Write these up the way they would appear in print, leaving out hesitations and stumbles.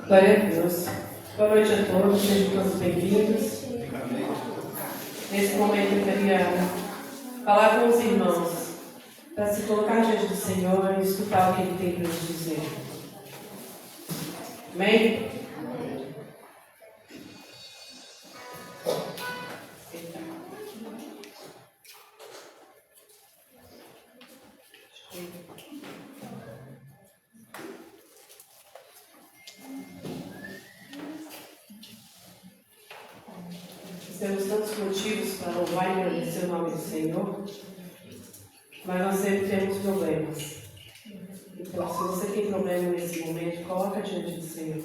Glória a Deus. Boa noite a todos, sejam todos bem-vindos. Nesse momento eu queria falar com os irmãos para se colocar diante do Senhor e escutar o que Ele tem para nos dizer. Amém? Temos tantos motivos para louvar e agradecer o nome do Senhor, mas nós sempre temos problemas. Então, se você tem problema nesse momento, coloca diante do Senhor.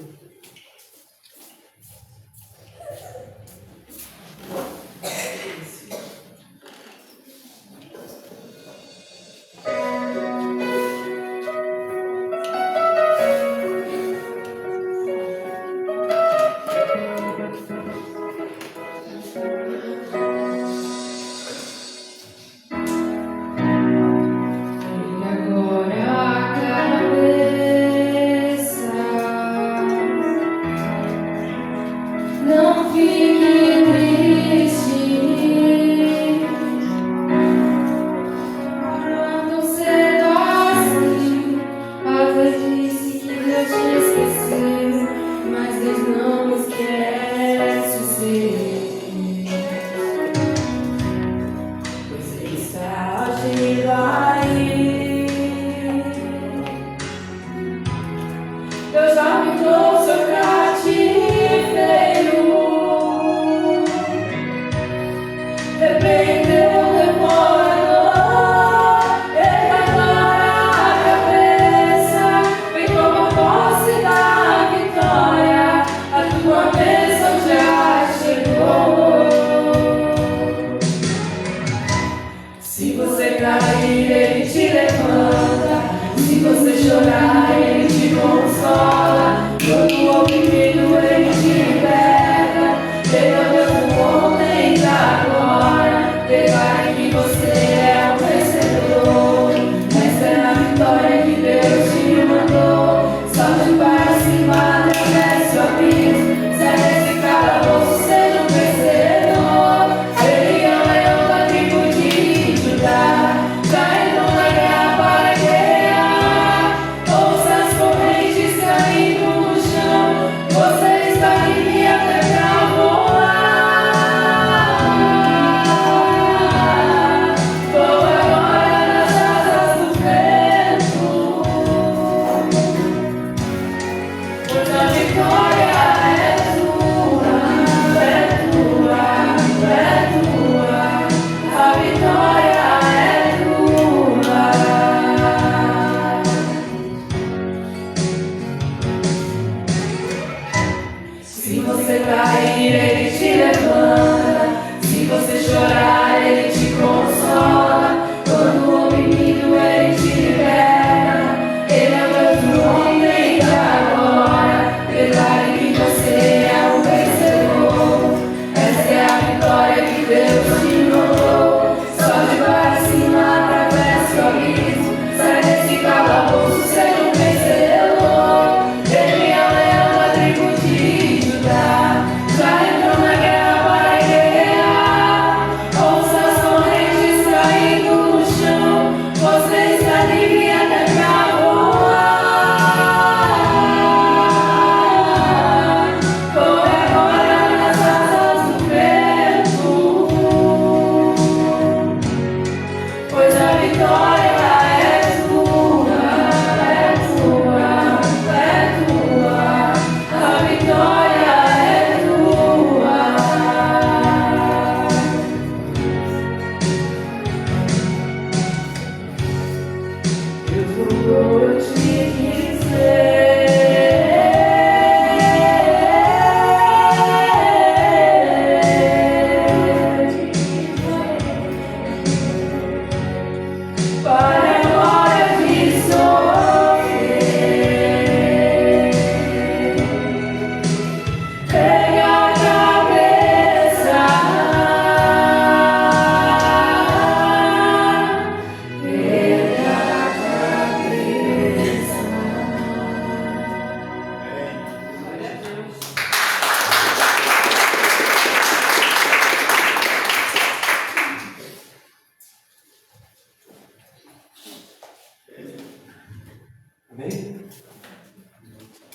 Amém?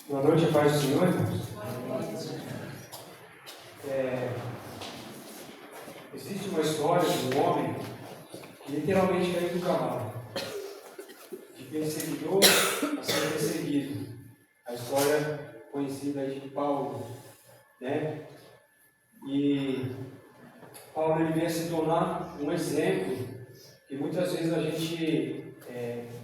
Boa noite, a paz do Senhor, irmãos. Existe uma história de um homem que literalmente caiu do cavalo, de perseguidor a ser perseguido. A história conhecida aí de Paulo, né? E Paulo ele vem a se tornar um exemplo que muitas vezes a gente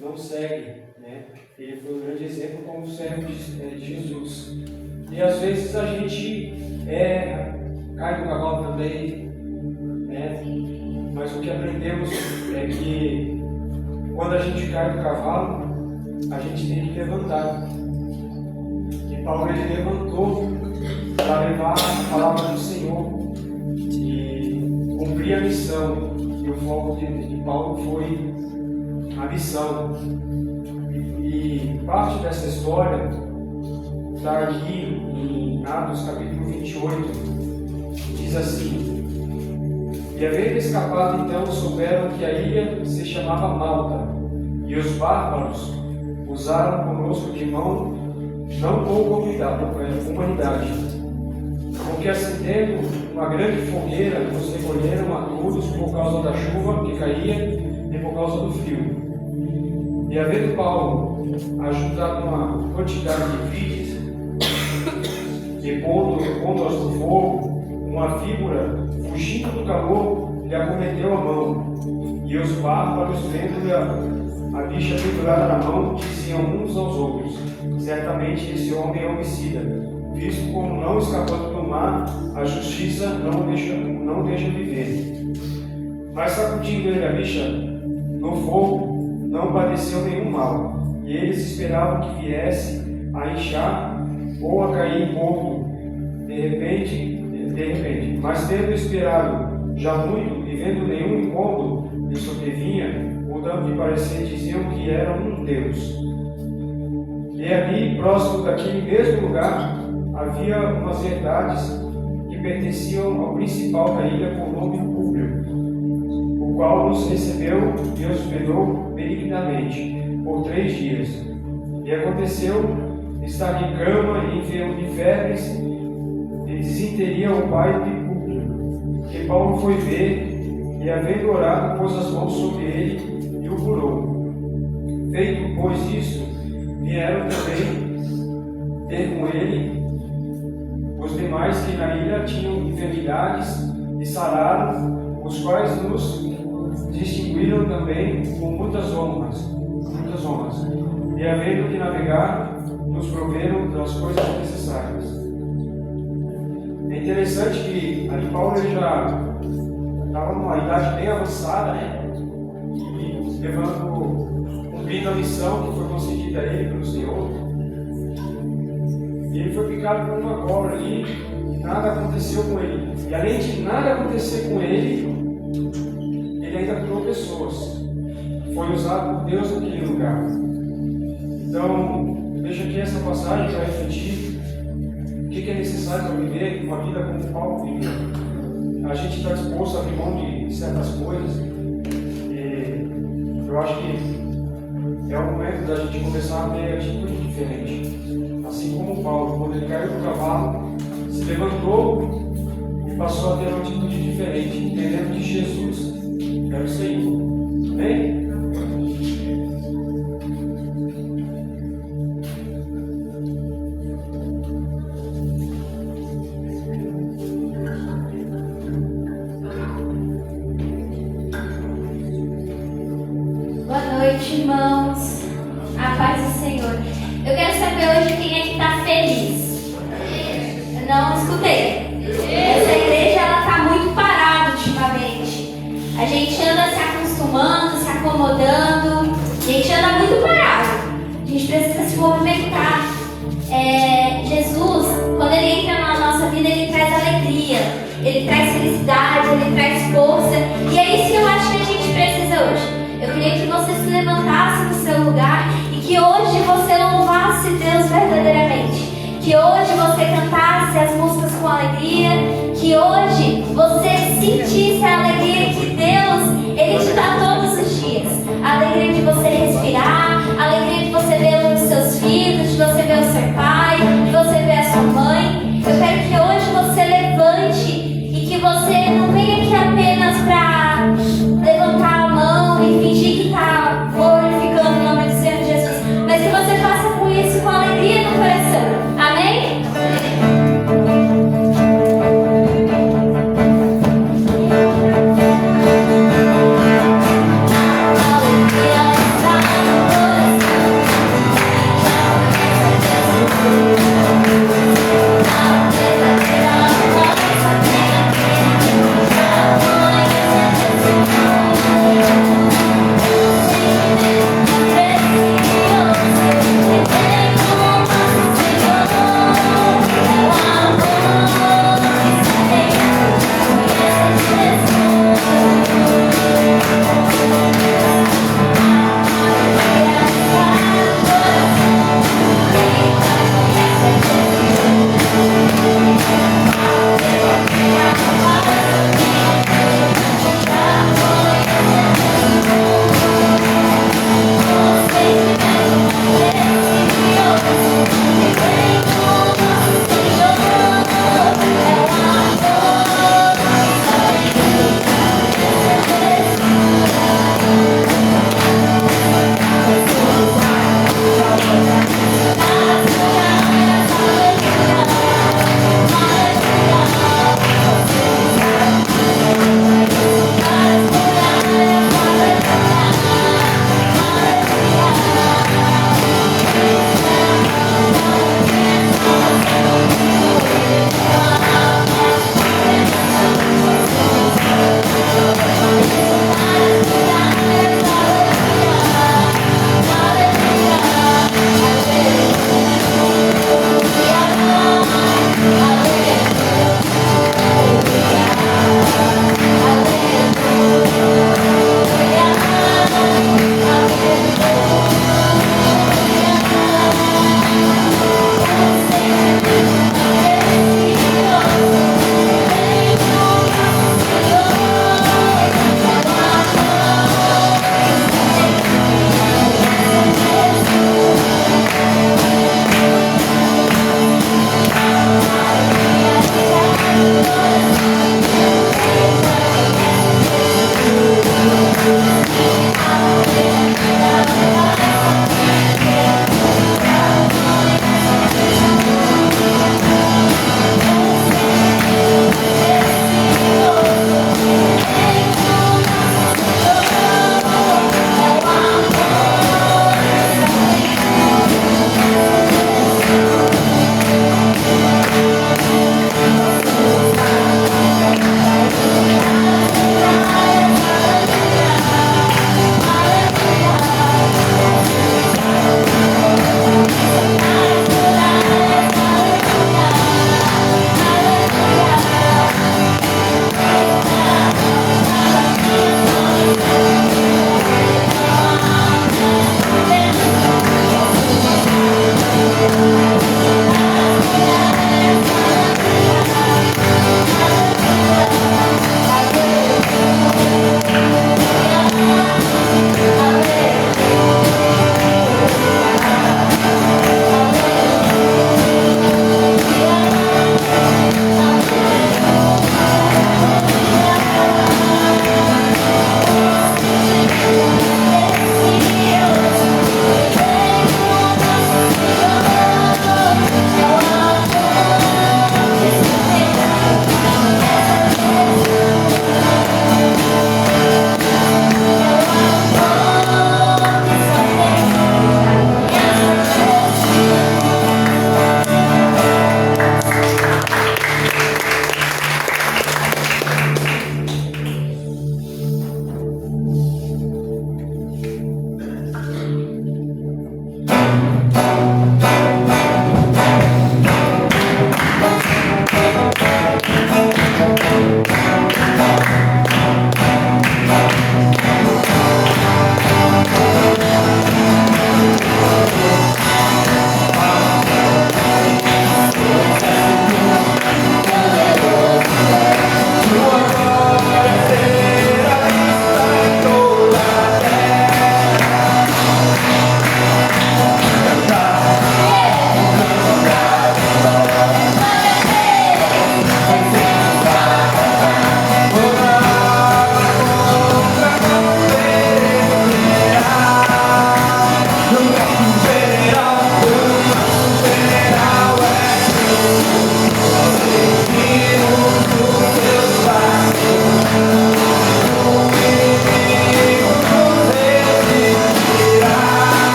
não segue, né? Ele foi um grande exemplo como servo de Jesus. E às vezes a gente cai do cavalo também, né? Mas o que aprendemos é que quando a gente cai do cavalo, a gente tem que levantar. E Paulo ele levantou para levar a palavra do Senhor e cumprir a missão. E o foco de Paulo foi a missão. E parte dessa história está aqui em Atos capítulo 28, diz assim: E havendo escapado então, souberam que a ilha se chamava Malta, e os bárbaros usaram conosco de mão, não com humanidade, porque acendendo uma grande fogueira, nos recolheram a todos por causa da chuva que caía e por causa do frio. E havendo Paulo ajudado uma quantidade de vídeos, e pondo-as no fogo, uma víbora, fugindo do calor, lhe acometeu a mão. E os bárbaros, vendo-lhe a bicha pendurada na mão, diziam uns aos outros: Certamente esse homem é homicida, visto como não escapando do mar, a justiça não o deixa viver. Mas sacudindo ele a bicha no fogo, não padeceu nenhum mal, e eles esperavam que viesse a inchar ou a cair em morto de repente. Mas tendo esperado já muito e vendo nenhum incômodo lhe sobrevinha, mudando de parecer, diziam que era um Deus. E ali, próximo daquele mesmo lugar, havia umas herdades que pertenciam ao principal da ilha por nome Públio, o qual nos recebeu e hospedou benignamente por 3 dias. E aconteceu estar em cama e enfermo de febres, e desinteria o pai de Públio, que Paulo foi ver, e havendo orado, pôs as mãos sobre ele e o curou. Feito, pois, isto, vieram também ter com ele os demais que na ilha tinham enfermidades e sararam, os quais nos distinguiram também com muitas honras. E havendo que navegar, nos proveram das coisas necessárias. É interessante que ali Paulo ele já estava numa idade bem avançada, né? E cumprindo a missão que foi concedida a ele pelo Senhor. E ele foi picado por uma cobra ali, e nada aconteceu com ele. E além de nada acontecer com ele, ele ainda curou pessoas. Foi usado por Deus naquele lugar. Então, deixa aqui essa passagem para refletir o que é necessário para viver uma vida como Paulo viveu. A gente está disposto a abrir mão de certas coisas. E eu acho que é o momento da gente começar a ter atitude diferente. Assim como Paulo, quando ele caiu do cavalo, se levantou e passou a ter uma atitude diferente, entendendo que Jesus era o Senhor. Amém? Irmãos, a paz do Senhor. Eu quero saber hoje quem é que está feliz. Eu não escutei. Essa igreja ela está muito parada ultimamente. A gente anda se acostumando, se acomodando. A gente anda muito parado. A gente precisa se movimentar. Jesus, quando ele entra na nossa vida, ele traz alegria, ele traz felicidade, ele traz força. E é isso que eu acho que a gente precisa hoje. Eu queria que você se levantasse do seu lugar e que hoje você louvasse Deus verdadeiramente. Que hoje você cantasse as músicas com alegria. Que hoje você sentisse a alegria que Deus, Ele te dá todos os dias. A alegria de você respirar, a alegria de você ver a luz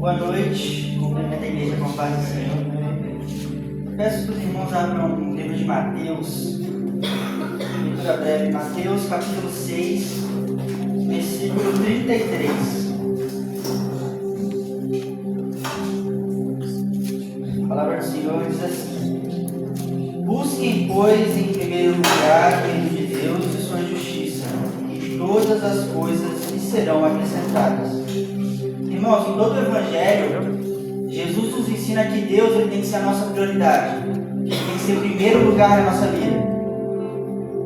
Boa noite, cumprimento a igreja com a paz do Senhor. Peço que os irmãos abram o livro de Mateus, leitura breve, Mateus capítulo 6, versículo 33. A palavra do Senhor diz assim: busquem, pois, em primeiro lugar o reino de Deus e sua justiça, e todas as coisas lhes serão acrescentadas. Irmãos, em todo o Evangelho, Jesus nos ensina que Deus ele tem que ser a nossa prioridade, que ele tem que ser o primeiro lugar na nossa vida.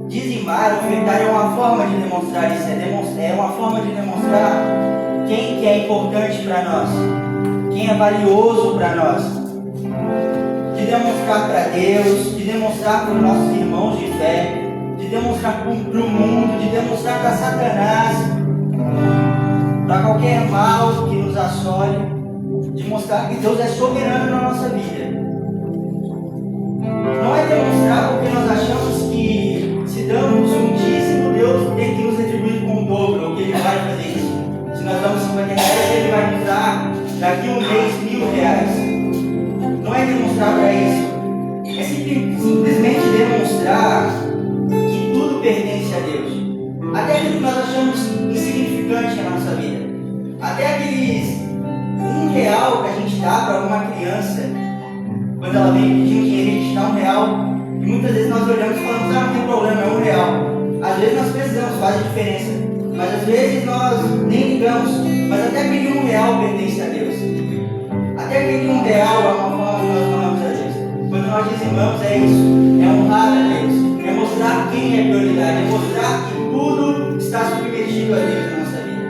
Dizimar, ofertar é uma forma de demonstrar isso, é uma forma de demonstrar quem que é importante para nós, quem é valioso para nós, de demonstrar para Deus, de demonstrar para os nossos irmãos de fé, de demonstrar para o mundo, de demonstrar para Satanás, para qualquer mal que nos assole, de mostrar que Deus é soberano na nossa vida. Não é demonstrar porque nós achamos que se damos um dízimo, Deus tem que nos retribuir com o dobro, ou que Ele vai fazer isso. Se nós damos 50 reais, Ele vai nos dar daqui a um mês R$1.000. Não é demonstrar para isso. É simplesmente demonstrar que tudo pertence a Deus. Até aquilo que nós achamos insignificante na nossa vida. Até aqueles R$1 que a gente dá para alguma criança, quando ela vem pedir um dinheiro, a gente dá R$1. E muitas vezes nós olhamos e falamos, não tem problema, é R$1. Às vezes nós precisamos, faz a diferença. Mas às vezes nós nem ligamos. Mas até aquele R$1 pertence a Deus. Até aquele R$1 é uma forma que nós falamos a Deus. Quando nós dizimamos é isso, é honrar a Deus, é mostrar quem é prioridade, é mostrar que tudo está submetido a Deus na nossa vida.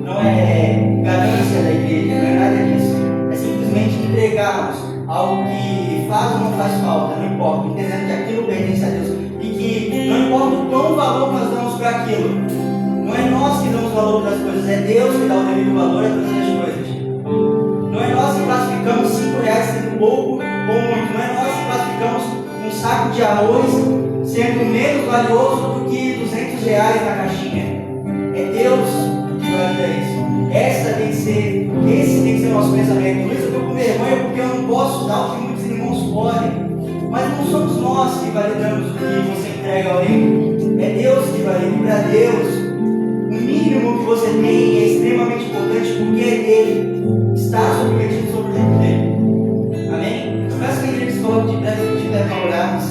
Não é ganância da igreja, não é nada disso. É simplesmente entregarmos algo que faz ou não faz falta, não importa, entendendo que aquilo pertence a Deus. E que não importa o quão valor nós damos para aquilo. Não é nós que damos valor para as coisas, é Deus que dá o devido valor a todas as coisas. Não é nós que classificamos R$5 sendo pouco ou muito. Não é nós que classificamos um saco de arroz sendo menos valioso do que R$200 na caixinha. É Deus que valida isso. Esse tem que ser o nosso pensamento. Por isso que eu com vergonha, porque eu não posso dar o que muitos irmãos podem. Mas não somos nós que validamos o que você entrega ao reino. É Deus que valida. E para Deus, o mínimo que você tem é extremamente importante, porque é dele. Está submetido sobre o reino dele. Amém? Eu peço que a igreja se coloque de pé para orarmos.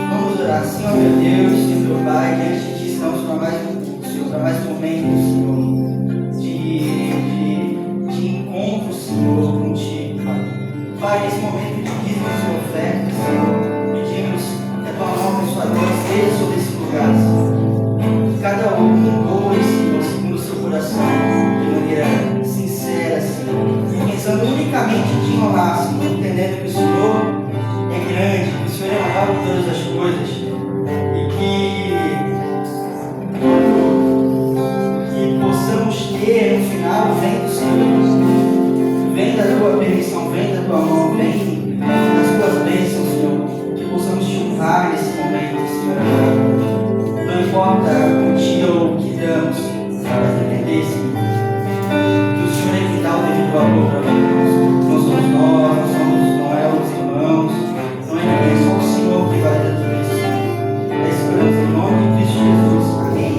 Vamos orar. Senhor meu Deus, Senhor meu Pai, diante de ti estamos para mais momentos, Senhor, de encontro, Senhor, contigo, Pai. Pai, nesse momento de dízimos e ofertas, Senhor, pedimos que a tua mão abençoadora esteja sobre esse lugar, Senhor. Que cada um doe, Senhor, segundo o seu coração, de maneira sincera, Senhor, e pensando unicamente em te honrar, Senhor, entendendo que o Senhor é grande, que o Senhor é maior por todas as coisas, e que possamos ter no final, vem do Senhor, vem da tua permissão, vem da tua mão, vem das tuas bênçãos, Senhor, que possamos te honrar nesse momento, Senhor. Não importa o dia ou o que damos, mas entender, Senhor, que o Senhor é que dá o devido valor para nós. Não somos nós, não é os irmãos, não é ninguém, só o Senhor que vai dar tudo isso. Nós esperamos em nome de Cristo Jesus. Amém.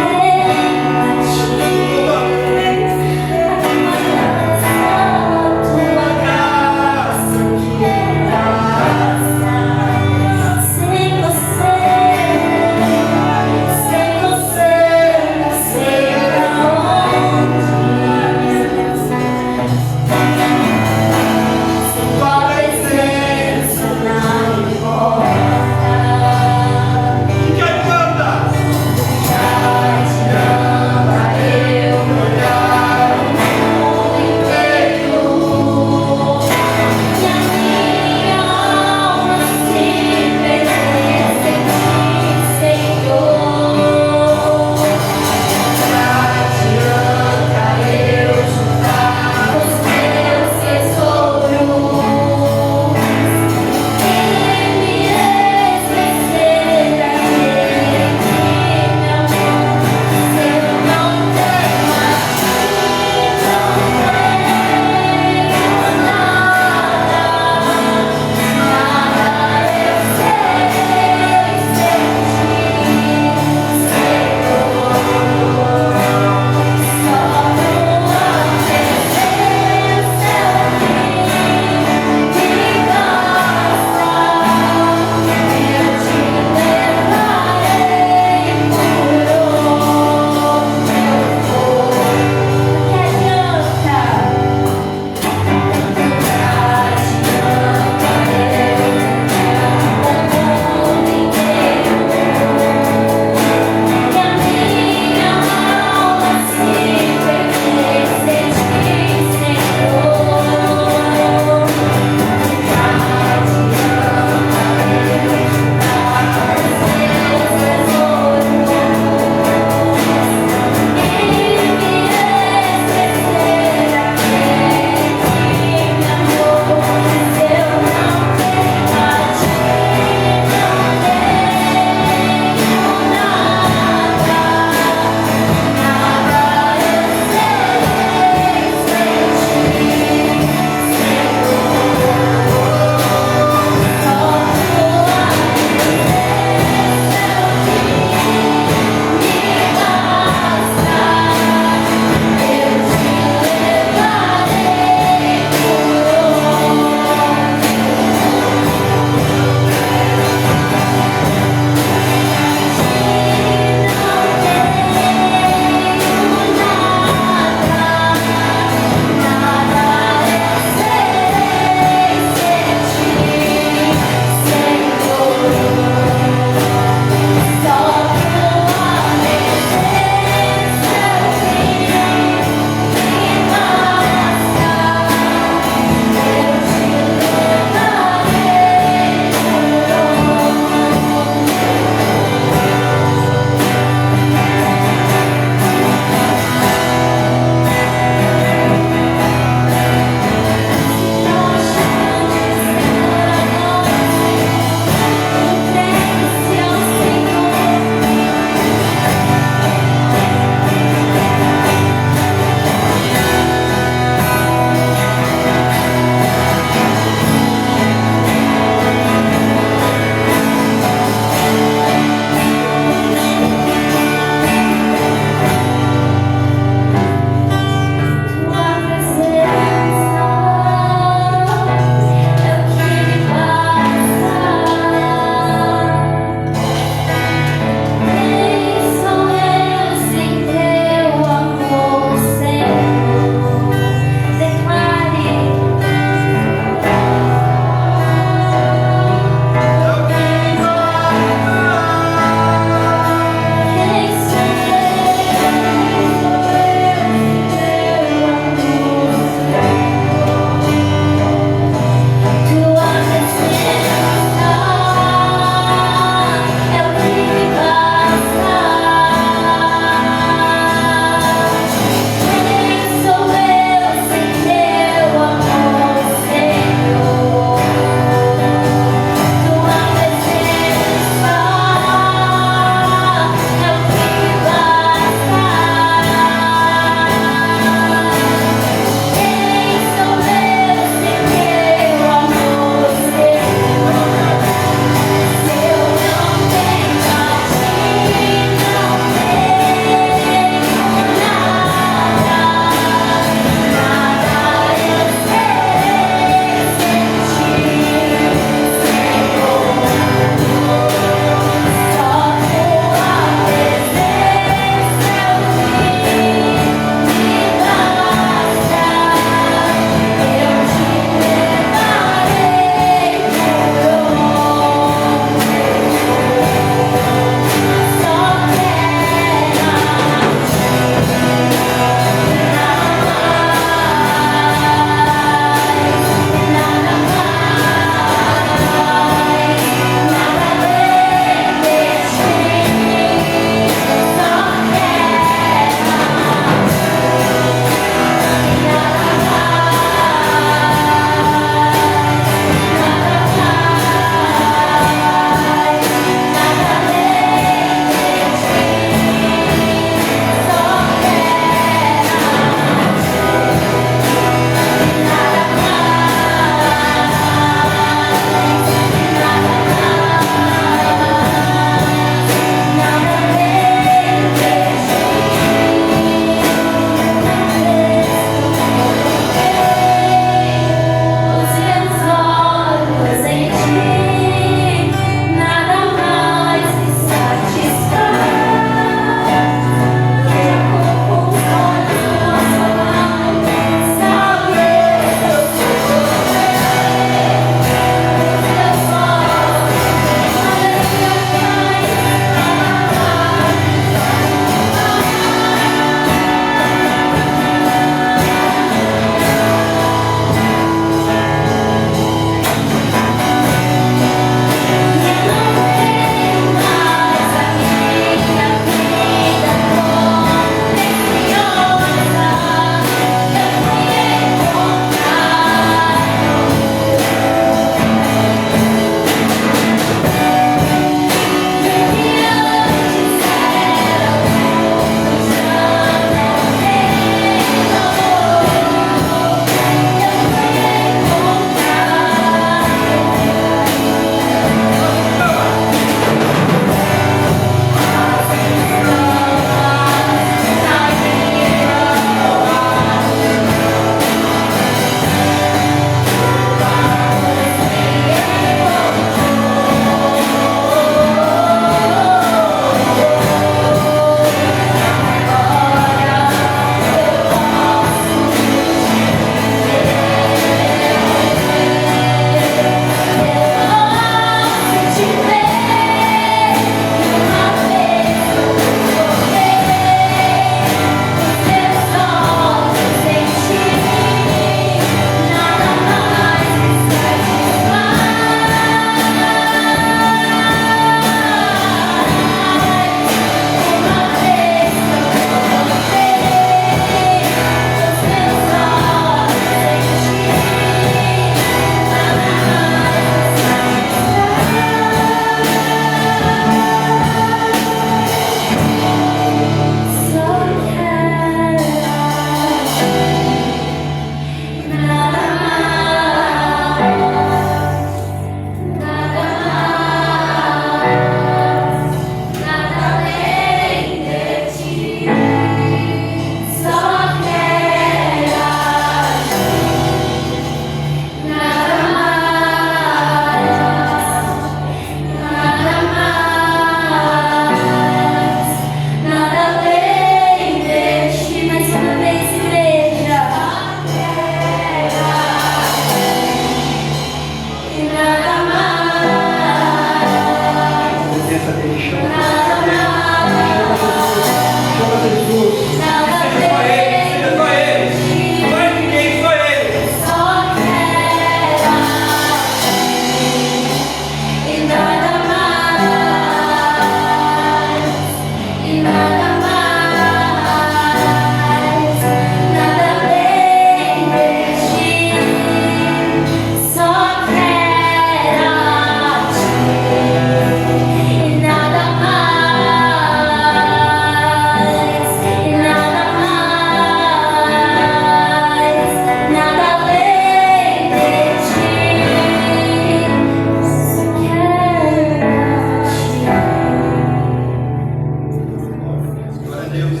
Deus.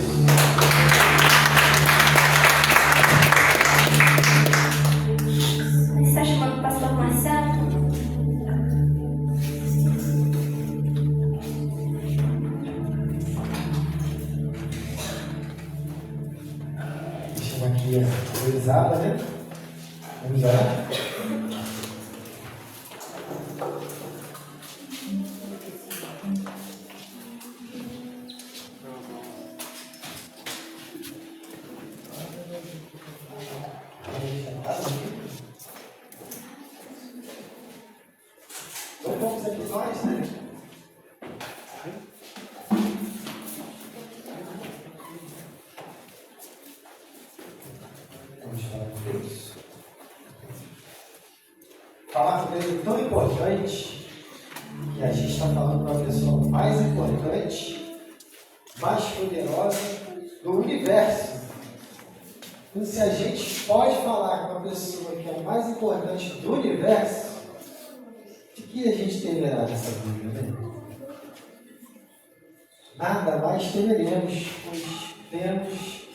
Você está chamando o pastor Marcelo? Chama aqui a Elisada, né? Vamos lá. Então vamos aqui nós, né? Vamos falar com Deus. Falar com Deus é tão importante que a gente está falando com a pessoa mais importante, mais poderosa do universo. Então, se a gente pode falar com a pessoa que é a mais importante do universo, de que a gente temerá nessa vida, né? Nada mais temeremos, pois temos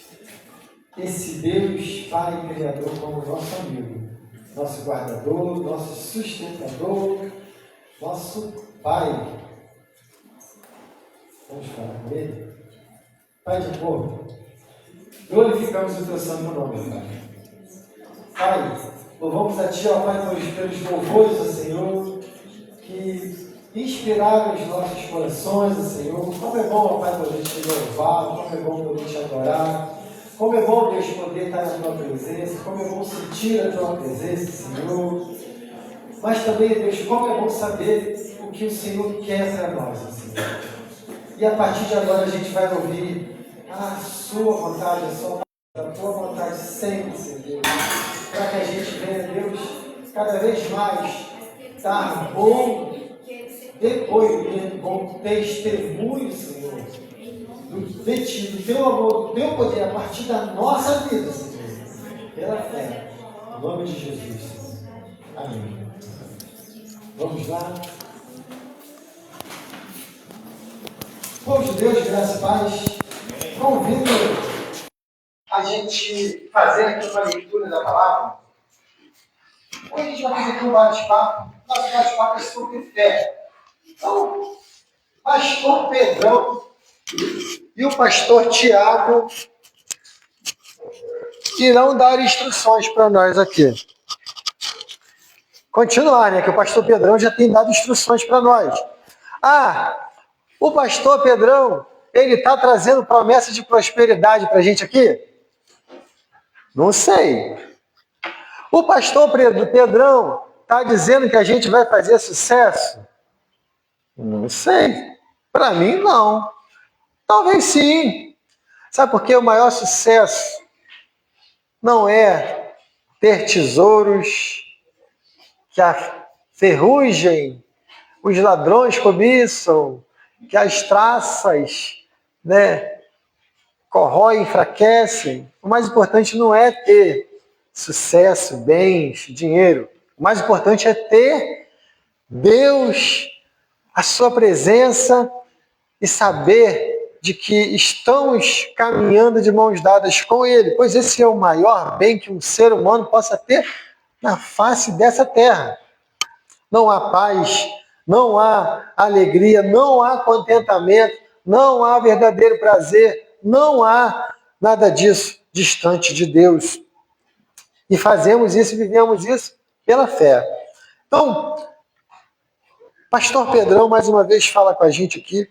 esse Deus Pai Criador como nosso amigo, nosso guardador, nosso sustentador, nosso Pai. Vamos falar com Ele? Pai de amor, glorificamos o Teu santo nome, Pai. Pai, louvamos a Ti, ó Pai, pelos louvores do Senhor, que inspiraram os nossos corações, ó Senhor. Como é bom, ó Pai, poder Te louvar, como é bom poder Te adorar. Como é bom, Deus, poder estar na Tua presença, como é bom sentir a Tua presença, Senhor. Mas também, Deus, como é bom saber o que o Senhor quer para nós, Senhor. E a partir de agora a gente vai ouvir a Sua vontade, a Tua vontade sempre, Senhor. Para que a gente venha, Deus, cada vez mais dar bom depoimento, bom testemunho, Senhor. De Ti, do Teu amor, do Teu poder, a partir da nossa vida, Senhor, pela fé, em nome de Jesus, Senhor. Amém. Vamos lá. Povo de Deus, graça e paz, convido a gente fazer aqui uma leitura da palavra. Hoje a gente vai fazer aqui um bate-papo. Nosso bate-papo é sobre fé. Então, pastor Pedrão e o pastor Tiago irão dar instruções para nós aqui. Continuar, né? Que o pastor Pedrão já tem dado instruções para nós. O pastor Pedrão, ele está trazendo promessa de prosperidade para a gente aqui? Não sei. O pastor Pedrão está dizendo que a gente vai fazer sucesso? Não sei. Para mim, não. Talvez sim. Sabe por quê? O maior sucesso não é ter tesouros que a ferrugem, os ladrões cobiçam, que as traças, né, corroem, enfraquecem. O mais importante não é ter sucesso, bens, dinheiro. O mais importante é ter Deus, a sua presença e saber de que estamos caminhando de mãos dadas com Ele, pois esse é o maior bem que um ser humano possa ter na face dessa terra. Não há paz, não há alegria, não há contentamento, não há verdadeiro prazer, não há nada disso distante de Deus. E fazemos isso e vivemos isso pela fé. Então, pastor Pedrão, mais uma vez, fala com a gente aqui.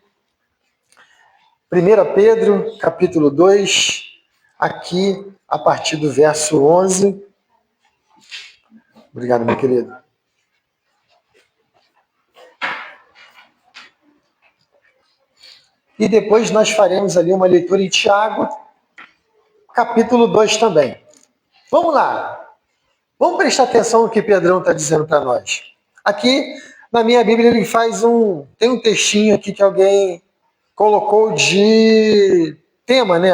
1 Pedro, capítulo 2, aqui, a partir do verso 11. Obrigado, meu querido. E depois nós faremos ali uma leitura em Tiago, capítulo 2 também. Vamos lá. Vamos prestar atenção no que Pedrão está dizendo para nós. Aqui, na minha Bíblia, ele tem um textinho aqui que alguém colocou de tema, né?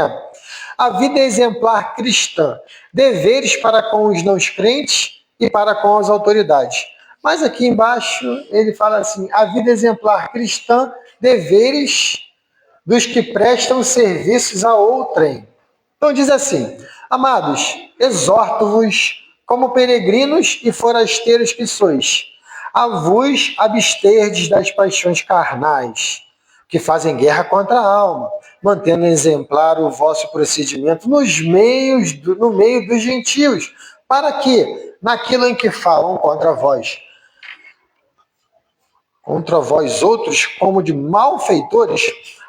A vida exemplar cristã, deveres para com os não crentes e para com as autoridades. Mas aqui embaixo ele fala assim, a vida exemplar cristã, deveres dos que prestam serviços a outrem. Então diz assim: amados, exorto-vos como peregrinos e forasteiros que sois, a vos absterdes das paixões carnais, que fazem guerra contra a alma, mantendo exemplar o vosso procedimento no meio dos gentios, para que, naquilo em que falam contra vós outros, como de malfeitores,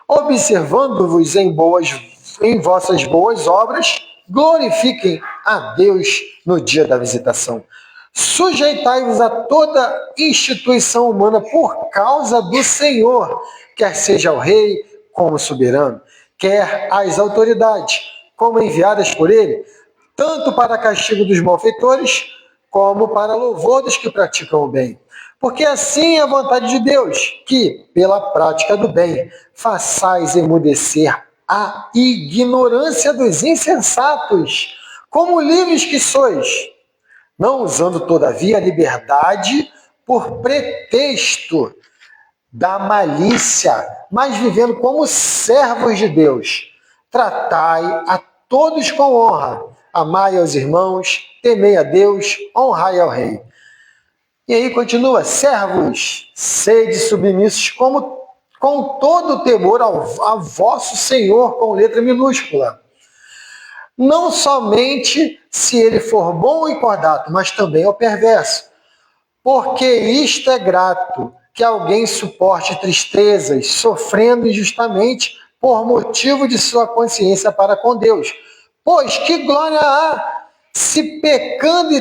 observando-vos em vossas boas obras, glorifiquem a Deus no dia da visitação. Sujeitai-vos a toda instituição humana por causa do Senhor, quer seja o rei como soberano, quer as autoridades como enviadas por ele, tanto para castigo dos malfeitores, como para louvor dos que praticam o bem. Porque assim é a vontade de Deus, que, pela prática do bem, façais emudecer a ignorância dos insensatos, como livres que sois, não usando, todavia, a liberdade por pretexto da malícia, mas vivendo como servos de Deus. Tratai a todos com honra, amai aos irmãos, temei a Deus, honrai ao rei. E aí continua: servos, sede submissos com todo o temor ao vosso Senhor, com letra minúscula. Não somente se ele for bom e cordato, mas também ao perverso. Porque isto é grato, que alguém suporte tristezas, sofrendo injustamente por motivo de sua consciência para com Deus. Pois que glória há, se pecando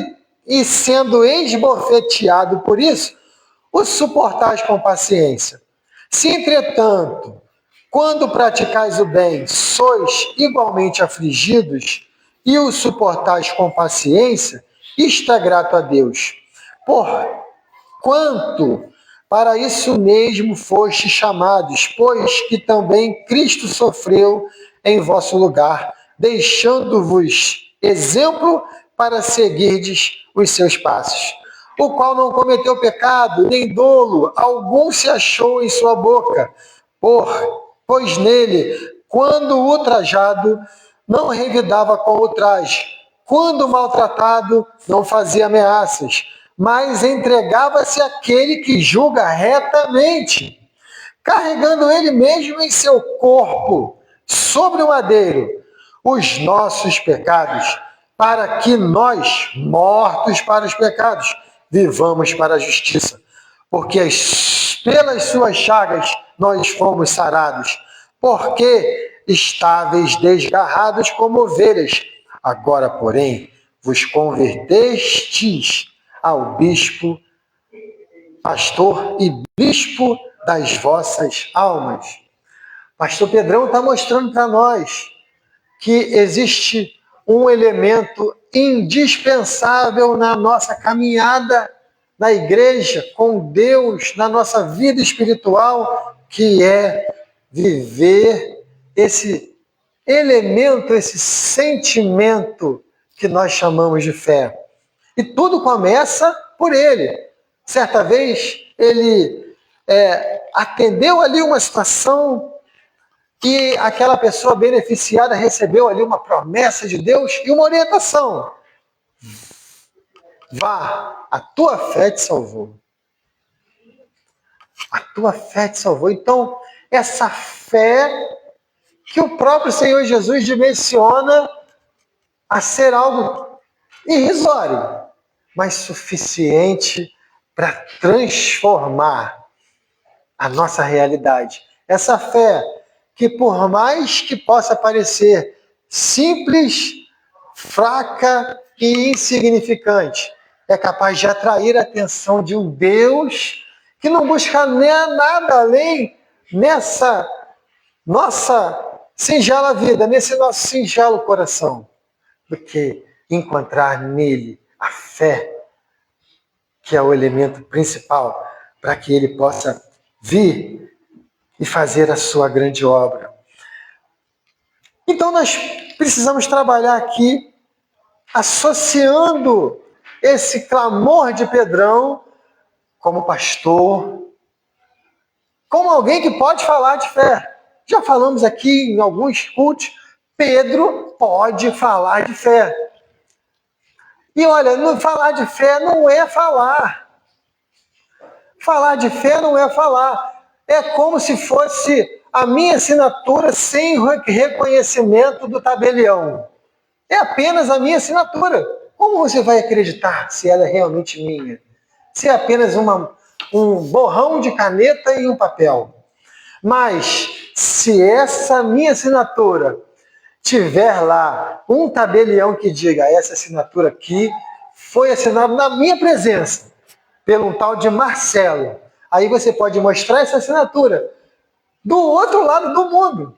e sendo esbofeteado por isso, o suportais com paciência. Se, entretanto, quando praticais o bem, sois igualmente afligidos e o suportais com paciência, isto é grato a Deus. Porquanto para isso mesmo foste chamados, pois que também Cristo sofreu em vosso lugar, deixando-vos exemplo para seguirdes os seus passos, o qual não cometeu pecado, nem dolo algum se achou em sua boca, pois nele, quando ultrajado, não revidava com ultraje, quando maltratado, não fazia ameaças, mas entregava-se àquele que julga retamente, carregando ele mesmo em seu corpo, sobre o madeiro, os nossos pecados, para que nós, mortos para os pecados, vivamos para a justiça. Porque pelas suas chagas nós fomos sarados, porque estáveis desgarrados como ovelhas. Agora, porém, vos convertestes ao bispo, pastor e bispo das vossas almas. Pastor Pedrão está mostrando para nós que existe um elemento indispensável na nossa caminhada na igreja, com Deus, na nossa vida espiritual, que é viver esse elemento, esse sentimento que nós chamamos de fé. E tudo começa por ele. Certa vez, ele atendeu ali uma situação que aquela pessoa beneficiada recebeu ali uma promessa de Deus e uma orientação. Vá, a tua fé te salvou. A tua fé te salvou. Então, essa fé que o próprio Senhor Jesus dimensiona a ser algo irrisório, mas suficiente para transformar a nossa realidade. Essa fé que, por mais que possa parecer simples, fraca e insignificante, é capaz de atrair a atenção de um Deus que não busca nada além nessa nossa singela vida, nesse nosso singelo coração, do que encontrar nele a fé, que é o elemento principal para que ele possa vir e fazer a sua grande obra. Então nós precisamos trabalhar aqui associando esse clamor de Pedrão como pastor, como alguém que pode falar de fé. Já falamos aqui em alguns cultos, Pedro pode falar de fé. E olha, falar de fé não é falar. Falar de fé não é falar. É como se fosse a minha assinatura sem reconhecimento do tabelião. É apenas a minha assinatura. Como você vai acreditar se ela é realmente minha? Se é apenas um borrão de caneta e um papel. Mas se essa minha assinatura tiver lá um tabelião que diga essa assinatura aqui foi assinada na minha presença pelo um tal de Marcelo, aí você pode mostrar essa assinatura do outro lado do mundo.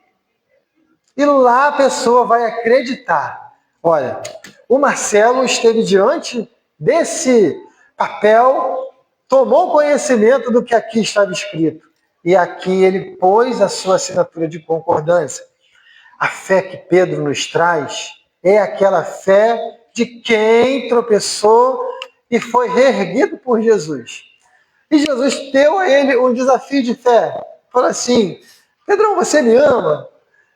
E lá a pessoa vai acreditar. Olha, o Marcelo esteve diante desse papel, tomou conhecimento do que aqui estava escrito. E aqui ele pôs a sua assinatura de concordância. A fé que Pedro nos traz é aquela fé de quem tropeçou e foi reerguido por Jesus. E Jesus deu a ele um desafio de fé. Falou assim, Pedrão, você me ama?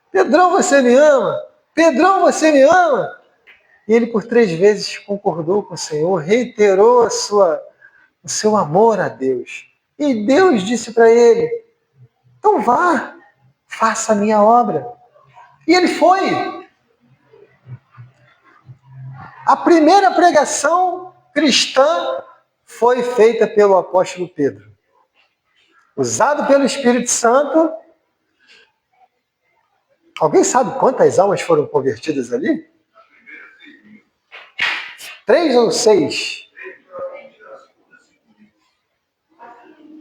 Pedrão, você me ama? Pedrão, você me ama? E ele por 3 vezes concordou com o Senhor, reiterou o seu amor a Deus. E Deus disse para ele, então vá, faça a minha obra. E ele foi. A primeira pregação cristã foi feita pelo apóstolo Pedro. Usado pelo Espírito Santo. Alguém sabe quantas almas foram convertidas ali? 3 ou 6?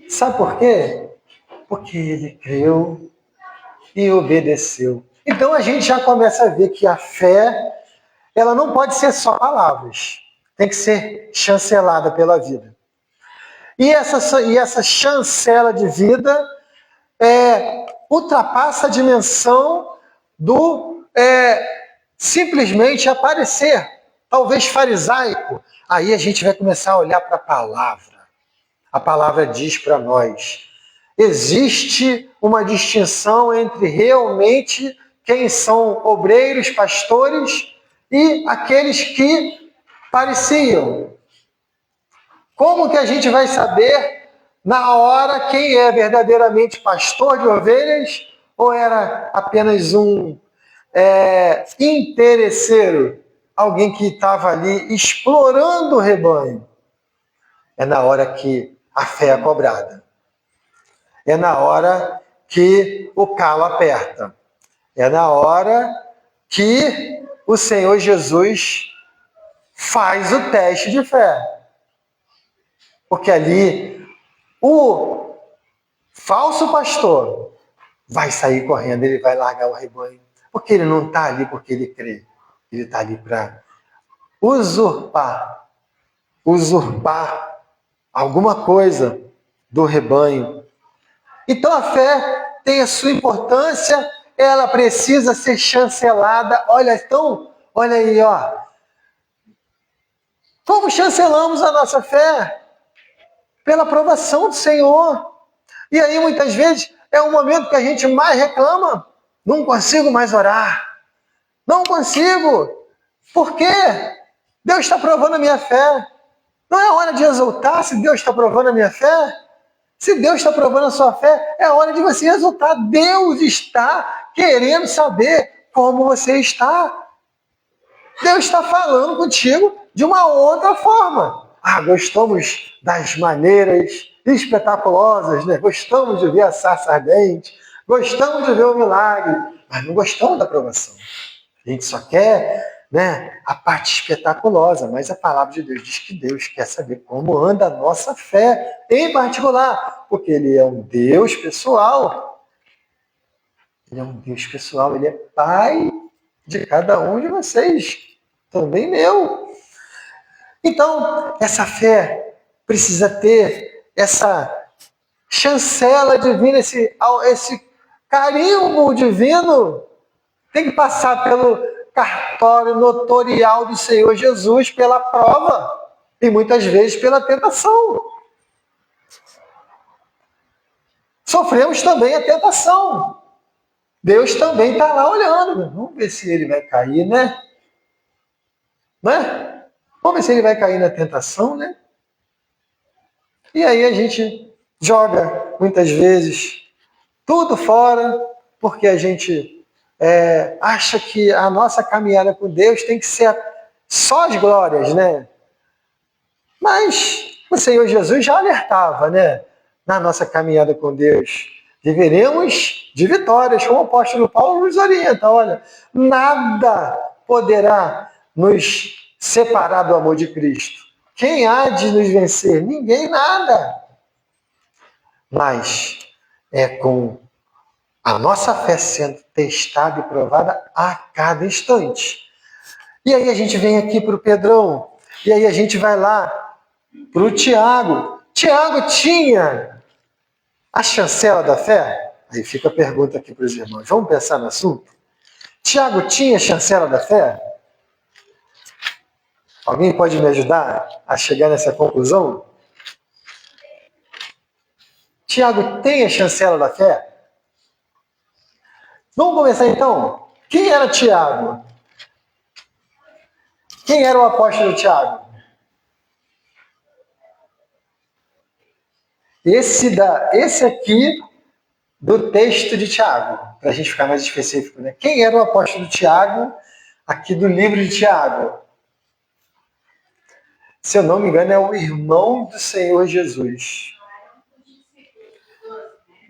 Sabe por quê? Porque ele creu e obedeceu. Então a gente já começa a ver que a fé, ela não pode ser só palavras. Tem que ser chancelada pela vida. E essa chancela de vida ultrapassa a dimensão do simplesmente aparecer, talvez farisaico. Aí a gente vai começar a olhar para a palavra. A palavra diz para nós, existe uma distinção entre realmente quem são obreiros, pastores e aqueles que pareciam. Como que a gente vai saber na hora quem é verdadeiramente pastor de ovelhas ou era apenas um interesseiro? Alguém que estava ali explorando o rebanho. É na hora que a fé é cobrada. É na hora que o calo aperta. É na hora que o Senhor Jesus faz o teste de fé. Porque ali o falso pastor vai sair correndo, ele vai largar o rebanho. Porque ele não está ali porque ele crê. Ele está ali para usurpar alguma coisa do rebanho. Então a fé tem a sua importância, ela precisa ser chancelada. Olha aí, ó. Como chancelamos a nossa fé? Pela aprovação do Senhor. E aí muitas vezes é o momento que a gente mais reclama. Não consigo mais orar. Não consigo. Por quê? Deus está provando a minha fé. Não é hora de exultar se Deus está provando a minha fé? Se Deus está provando a sua fé, é hora de você exultar. Deus está querendo saber como você está. Deus está falando contigo de uma outra forma. Gostamos das maneiras espetaculosas, né? Gostamos de ver a sarça ardente, gostamos de ver o milagre, mas não gostamos da aprovação. A gente só quer, né, a parte espetaculosa, mas a palavra de Deus diz que Deus quer saber como anda a nossa fé, em particular, porque Ele é um Deus pessoal. Ele é um Deus pessoal, Ele é Pai de cada um de vocês, também meu. Então, essa fé precisa ter essa chancela divina, esse carimbo divino, tem que passar pelo cartório notorial do Senhor Jesus, pela prova e muitas vezes pela tentação. Sofremos também a tentação. Deus também está lá olhando. Vamos ver se ele vai cair, né? Não é? Vamos ver se ele vai cair na tentação, né? E aí a gente joga, muitas vezes, tudo fora, porque a gente acha que a nossa caminhada com Deus tem que ser só as glórias, né? Mas o Senhor Jesus já alertava, né? Na nossa caminhada com Deus, viveremos de vitórias, como o apóstolo Paulo nos orienta. Olha, nada poderá nos separar do amor de Cristo. Quem há de nos vencer? Ninguém, nada. Mas é com a nossa fé sendo testada e provada a cada instante. E aí a gente vem aqui para o Pedrão, e aí a gente vai lá para o Tiago. Tiago tinha a chancela da fé? Aí fica a pergunta aqui para os irmãos. Vamos pensar no assunto? Tiago tinha a chancela da fé? Alguém pode me ajudar a chegar nessa conclusão? Tiago tem a chancela da fé? Vamos começar então? Quem era Tiago? Quem era o apóstolo Tiago? Esse aqui do texto de Tiago, para a gente ficar mais específico, né? Quem era o apóstolo Tiago aqui do livro de Tiago? Se eu não me engano, é o irmão do Senhor Jesus.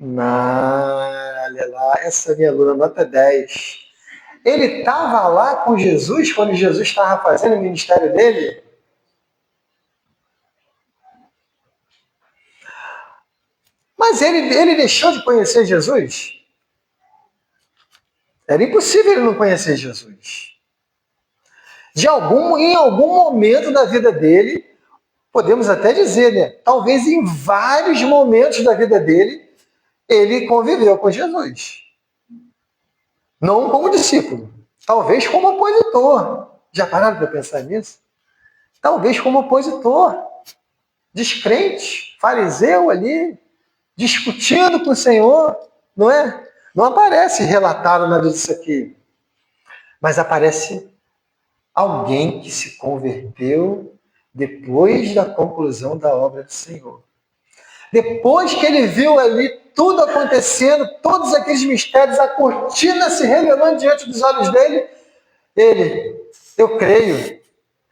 Olha lá, essa minha aluna, nota 10. Ele estava lá com Jesus quando Jesus estava fazendo o ministério dele? Mas ele deixou de conhecer Jesus? Era impossível ele não conhecer Jesus. Em algum momento da vida dele, podemos até dizer, né? Talvez em vários momentos da vida dele, ele conviveu com Jesus. Não como discípulo, talvez como opositor. Já pararam para pensar nisso? Talvez como opositor, descrente, fariseu ali, discutindo com o Senhor, não é? Não aparece relatado nada disso aqui, mas aparece alguém que se converteu depois da conclusão da obra do Senhor. Depois que ele viu ali tudo acontecendo, todos aqueles mistérios, a cortina se revelando diante dos olhos dele, eu creio,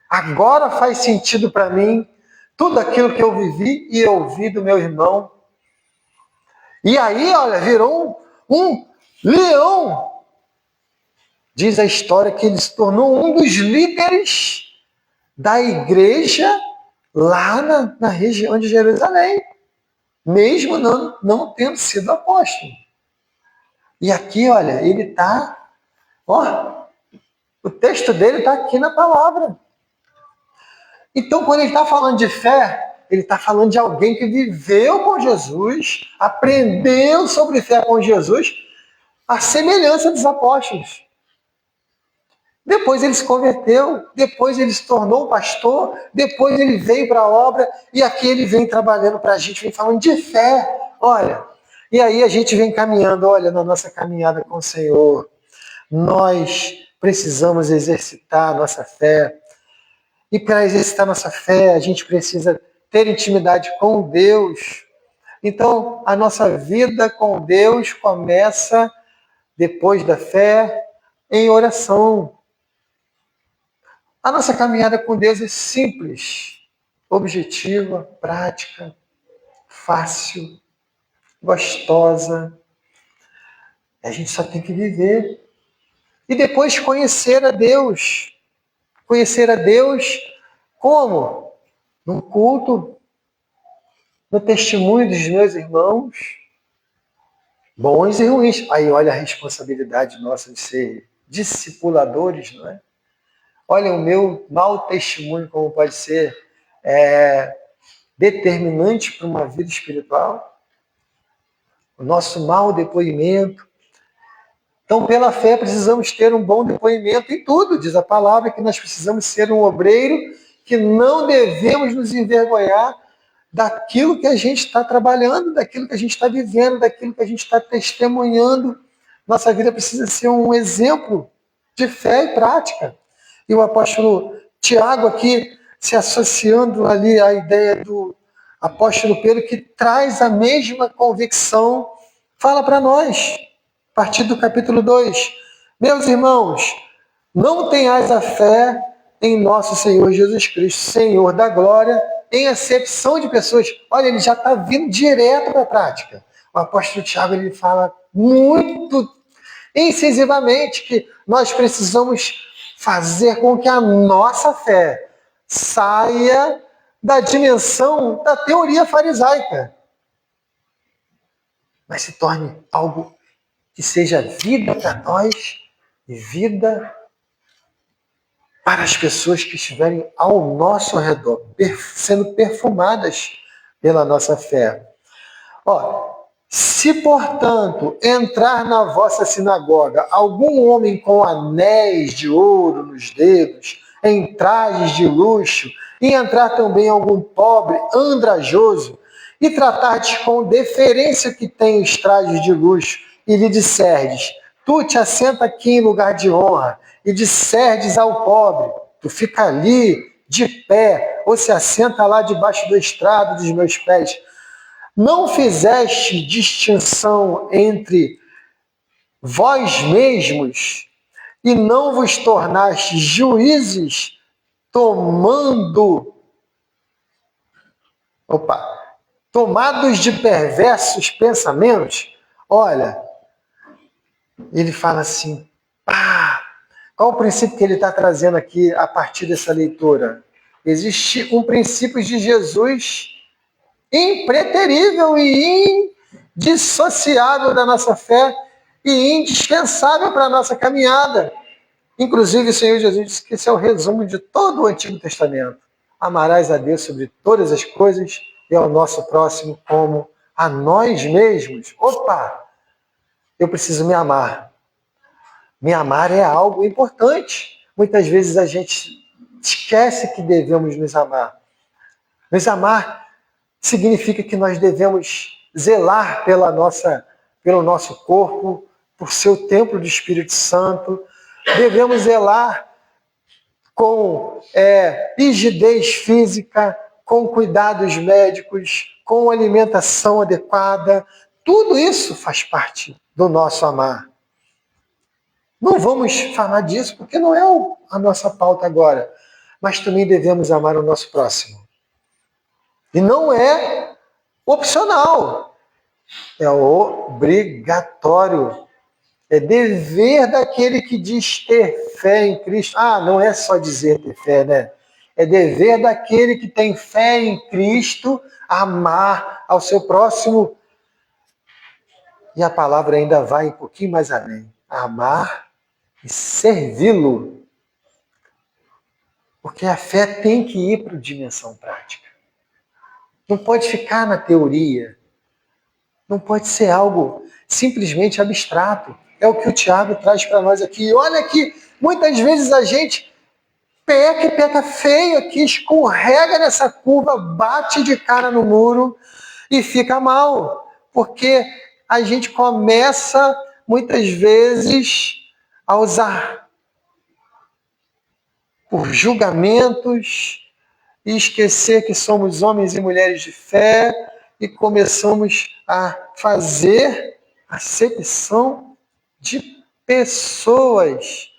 agora faz sentido para mim tudo aquilo que eu vivi e ouvi do meu irmão. E aí, olha, virou um leão. Diz a história que ele se tornou um dos líderes da igreja lá na região de Jerusalém, mesmo não tendo sido apóstolo. E aqui, olha, ele está, o texto dele está aqui na palavra. Então, quando ele está falando de fé, ele está falando de alguém que viveu com Jesus, aprendeu sobre fé com Jesus, a semelhança dos apóstolos. Depois ele se converteu, depois ele se tornou pastor, depois ele veio para a obra, e aqui ele vem trabalhando para a gente, vem falando de fé. Olha, e aí a gente vem caminhando, olha, na nossa caminhada com o Senhor. Nós precisamos exercitar a nossa fé. E para exercitar nossa fé, a gente precisa ter intimidade com Deus. Então, a nossa vida com Deus começa, depois da fé, em oração. A nossa caminhada com Deus é simples, objetiva, prática, fácil, gostosa. A gente só tem que viver. E depois conhecer a Deus. Conhecer a Deus como? Num culto, no testemunho dos meus irmãos, bons e ruins. Aí olha a responsabilidade nossa de ser discipuladores, não é? Olha o meu mau testemunho como pode ser determinante para uma vida espiritual. O nosso mau depoimento. Então, pela fé, precisamos ter um bom depoimento em tudo. Diz a palavra que nós precisamos ser um obreiro, que não devemos nos envergonhar daquilo que a gente está trabalhando, daquilo que a gente está vivendo, daquilo que a gente está testemunhando Nossa vida precisa ser um exemplo de fé e prática. E o apóstolo Tiago aqui, se associando ali à ideia do apóstolo Pedro, que traz a mesma convicção, fala para nós, a partir do capítulo 2. Meus irmãos, não tenhais a fé em nosso Senhor Jesus Cristo, Senhor da glória, em acepção de pessoas. Olha, ele já está vindo direto para a prática. O apóstolo Tiago ele fala muito incisivamente que nós precisamos fazer com que a nossa fé saia da dimensão da teoria farisaica, mas se torne algo que seja vida para nós e vida para as pessoas que estiverem ao nosso redor, sendo perfumadas pela nossa fé. Se, portanto, entrar na vossa sinagoga algum homem com anéis de ouro nos dedos, em trajes de luxo, e entrar também algum pobre andrajoso, e tratardes com deferência que tem os trajes de luxo, e lhe disserdes, tu te assenta aqui em lugar de honra, e disserdes ao pobre, tu fica ali de pé, ou se assenta lá debaixo do estrado dos meus pés. Não fizeste distinção entre vós mesmos e não vos tornaste juízes tomados de perversos pensamentos? Olha, ele fala assim, qual o princípio que ele está trazendo aqui a partir dessa leitura? Existe um princípio de Jesus impreterível e indissociável da nossa fé e indispensável para a nossa caminhada. Inclusive, o Senhor Jesus disse que esse é o resumo de todo o Antigo Testamento. Amarás a Deus sobre todas as coisas e ao nosso próximo como a nós mesmos. Eu preciso me amar. Me amar é algo importante. Muitas vezes a gente esquece que devemos nos amar. Nos amar significa que nós devemos zelar pelo nosso corpo, por seu templo do Espírito Santo. Devemos zelar com rigidez física, com cuidados médicos, com alimentação adequada. Tudo isso faz parte do nosso amar. Não vamos falar disso porque não é a nossa pauta agora, mas também devemos amar o nosso próximo. E não é opcional, é obrigatório. É dever daquele que diz ter fé em Cristo. Não é só dizer ter fé, né? É dever daquele que tem fé em Cristo amar ao seu próximo. E a palavra ainda vai um pouquinho mais além. Amar e servi-lo. Porque a fé tem que ir para a dimensão prática. Não pode ficar na teoria. Não pode ser algo simplesmente abstrato. É o que o Tiago traz para nós aqui. Olha que muitas vezes a gente peca feio aqui, escorrega nessa curva, bate de cara no muro e fica mal. Porque a gente começa, muitas vezes, a usar por julgamentos e esquecer que somos homens e mulheres de fé e começamos a fazer acepção de pessoas.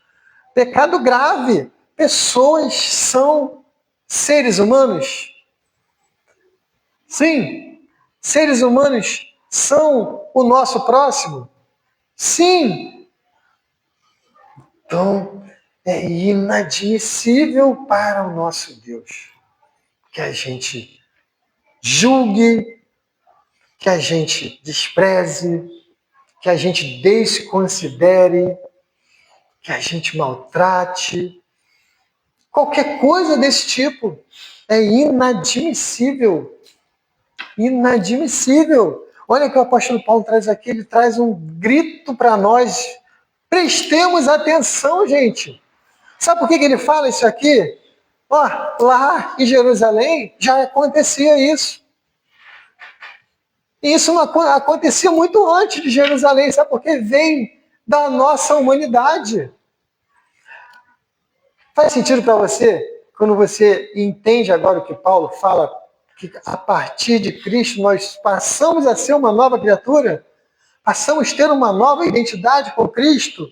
Pecado grave. Pessoas são seres humanos. Sim, seres humanos são o nosso próximo. Sim. Então, é inadmissível para o nosso Deus que a gente julgue, que a gente despreze, que a gente desconsidere, que a gente maltrate. Qualquer coisa desse tipo é inadmissível. Inadmissível. Olha o que o apóstolo Paulo traz aqui, ele traz um grito para nós. Prestemos atenção, gente. Sabe por que ele fala isso aqui? Lá em Jerusalém já acontecia isso. E isso não acontecia muito antes de Jerusalém. Sabe por quê? Vem da nossa humanidade. Faz sentido para você, quando você entende agora o que Paulo fala, que a partir de Cristo nós passamos a ser uma nova criatura? Passamos a ter uma nova identidade com Cristo?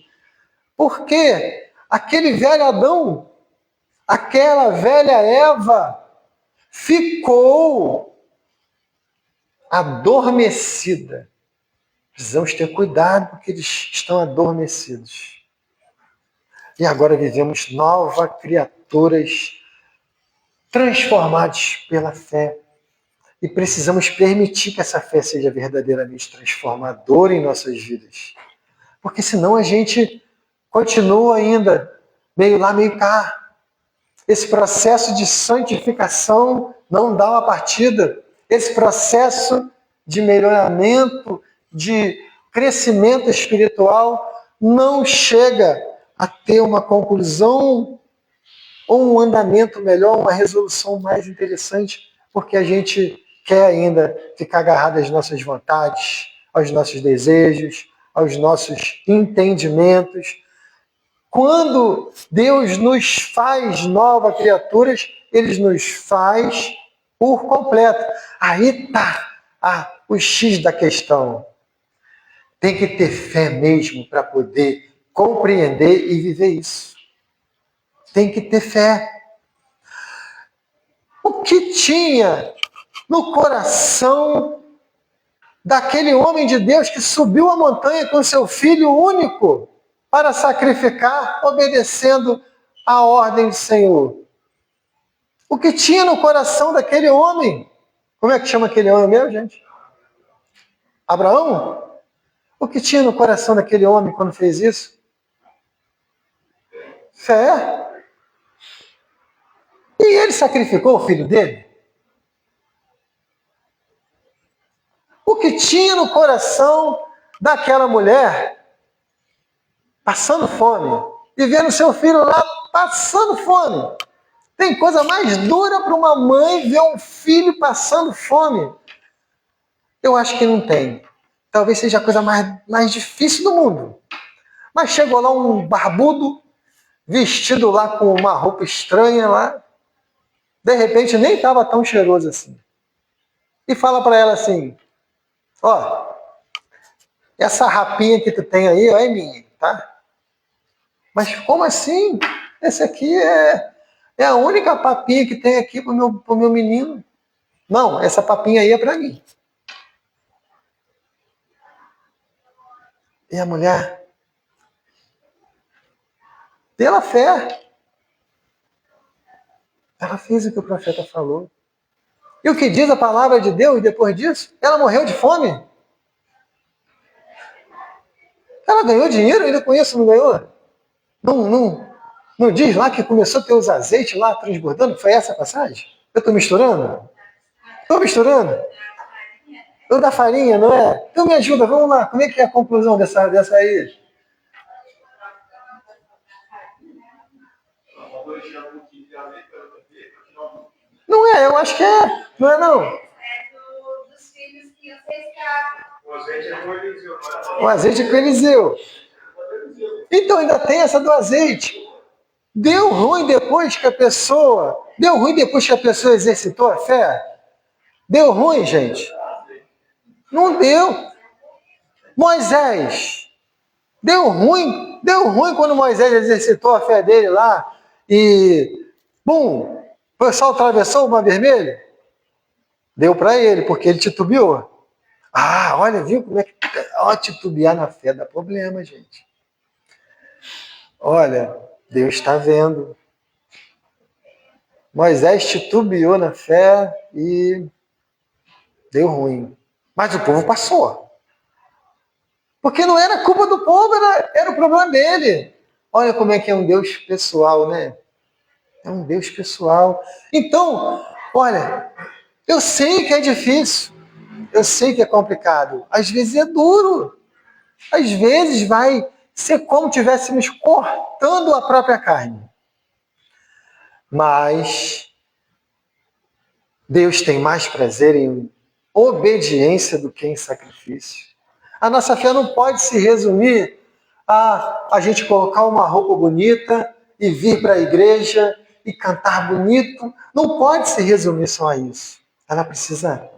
Porque aquele velho Adão, aquela velha Eva, ficou adormecida. Precisamos ter cuidado porque eles estão adormecidos. E agora vivemos novas criaturas transformadas pela fé. E precisamos permitir que essa fé seja verdadeiramente transformadora em nossas vidas. Porque senão a gente continua ainda meio lá, meio cá. Esse processo de santificação não dá uma partida. Esse processo de melhoramento, de crescimento espiritual, não chega a ter uma conclusão ou um andamento melhor, uma resolução mais interessante, porque a gente quer ainda ficar agarrado às nossas vontades, aos nossos desejos, aos nossos entendimentos. Quando Deus nos faz novas criaturas, Ele nos faz por completo. Aí está o X da questão. Tem que ter fé mesmo para poder compreender e viver isso. Tem que ter fé. O que tinha no coração daquele homem de Deus que subiu a montanha com seu filho único para sacrificar, obedecendo a ordem do Senhor? O que tinha no coração daquele homem? Como é que chama aquele homem mesmo, gente? Abraão? O que tinha no coração daquele homem quando fez isso? Fé. E ele sacrificou o filho dele? O que tinha no coração daquela mulher passando fome e vendo seu filho lá passando fome? Tem coisa mais dura para uma mãe ver um filho passando fome? Eu acho que não tem. Talvez seja a coisa mais difícil do mundo. Mas chegou lá um barbudo, vestido lá com uma roupa estranha lá, de repente nem estava tão cheiroso assim. E fala para ela assim: ó, essa rapinha que tu tem aí, ó, é minha, tá? Mas como assim? Esse aqui é a única papinha que tem aqui pro meu menino. Não, essa papinha aí é para mim. E a mulher, pela fé, ela fez o que o profeta falou. E o que diz a palavra de Deus depois disso? Ela morreu de fome. Ela ganhou dinheiro ainda com isso, não ganhou? Não diz lá que começou a ter os azeites lá transbordando? Foi essa a passagem? Eu estou misturando? Estou misturando? Eu da farinha, não é? Então me ajuda, vamos lá. Como é que é a conclusão dessa aí? Não é, eu acho que é. Não é não? Dos filhos que iam ser escravos. O azeite é com Eliseu. Então ainda tem essa do azeite. Deu ruim depois que a pessoa exercitou a fé? Deu ruim, gente? Não deu. Moisés, deu ruim quando Moisés exercitou a fé dele lá e, bum, o pessoal atravessou o Mar Vermelho? Deu para ele, porque ele titubeou. Ah, olha, viu como é que... titubear na fé dá problema, gente. Olha, Deus está vendo. Moisés titubeou na fé e deu ruim. Mas o povo passou. Porque não era culpa do povo, era o problema dele. Olha como é que é um Deus pessoal, né? É um Deus pessoal. Então, olha, eu sei que é difícil. Eu sei que é complicado. Às vezes é duro. Às vezes vai ser como estivéssemos cortando a própria carne. Mas Deus tem mais prazer em obediência do que em sacrifício. A nossa fé não pode se resumir a gente colocar uma roupa bonita e vir para a igreja e cantar bonito. Não pode se resumir só a isso. Ela precisa,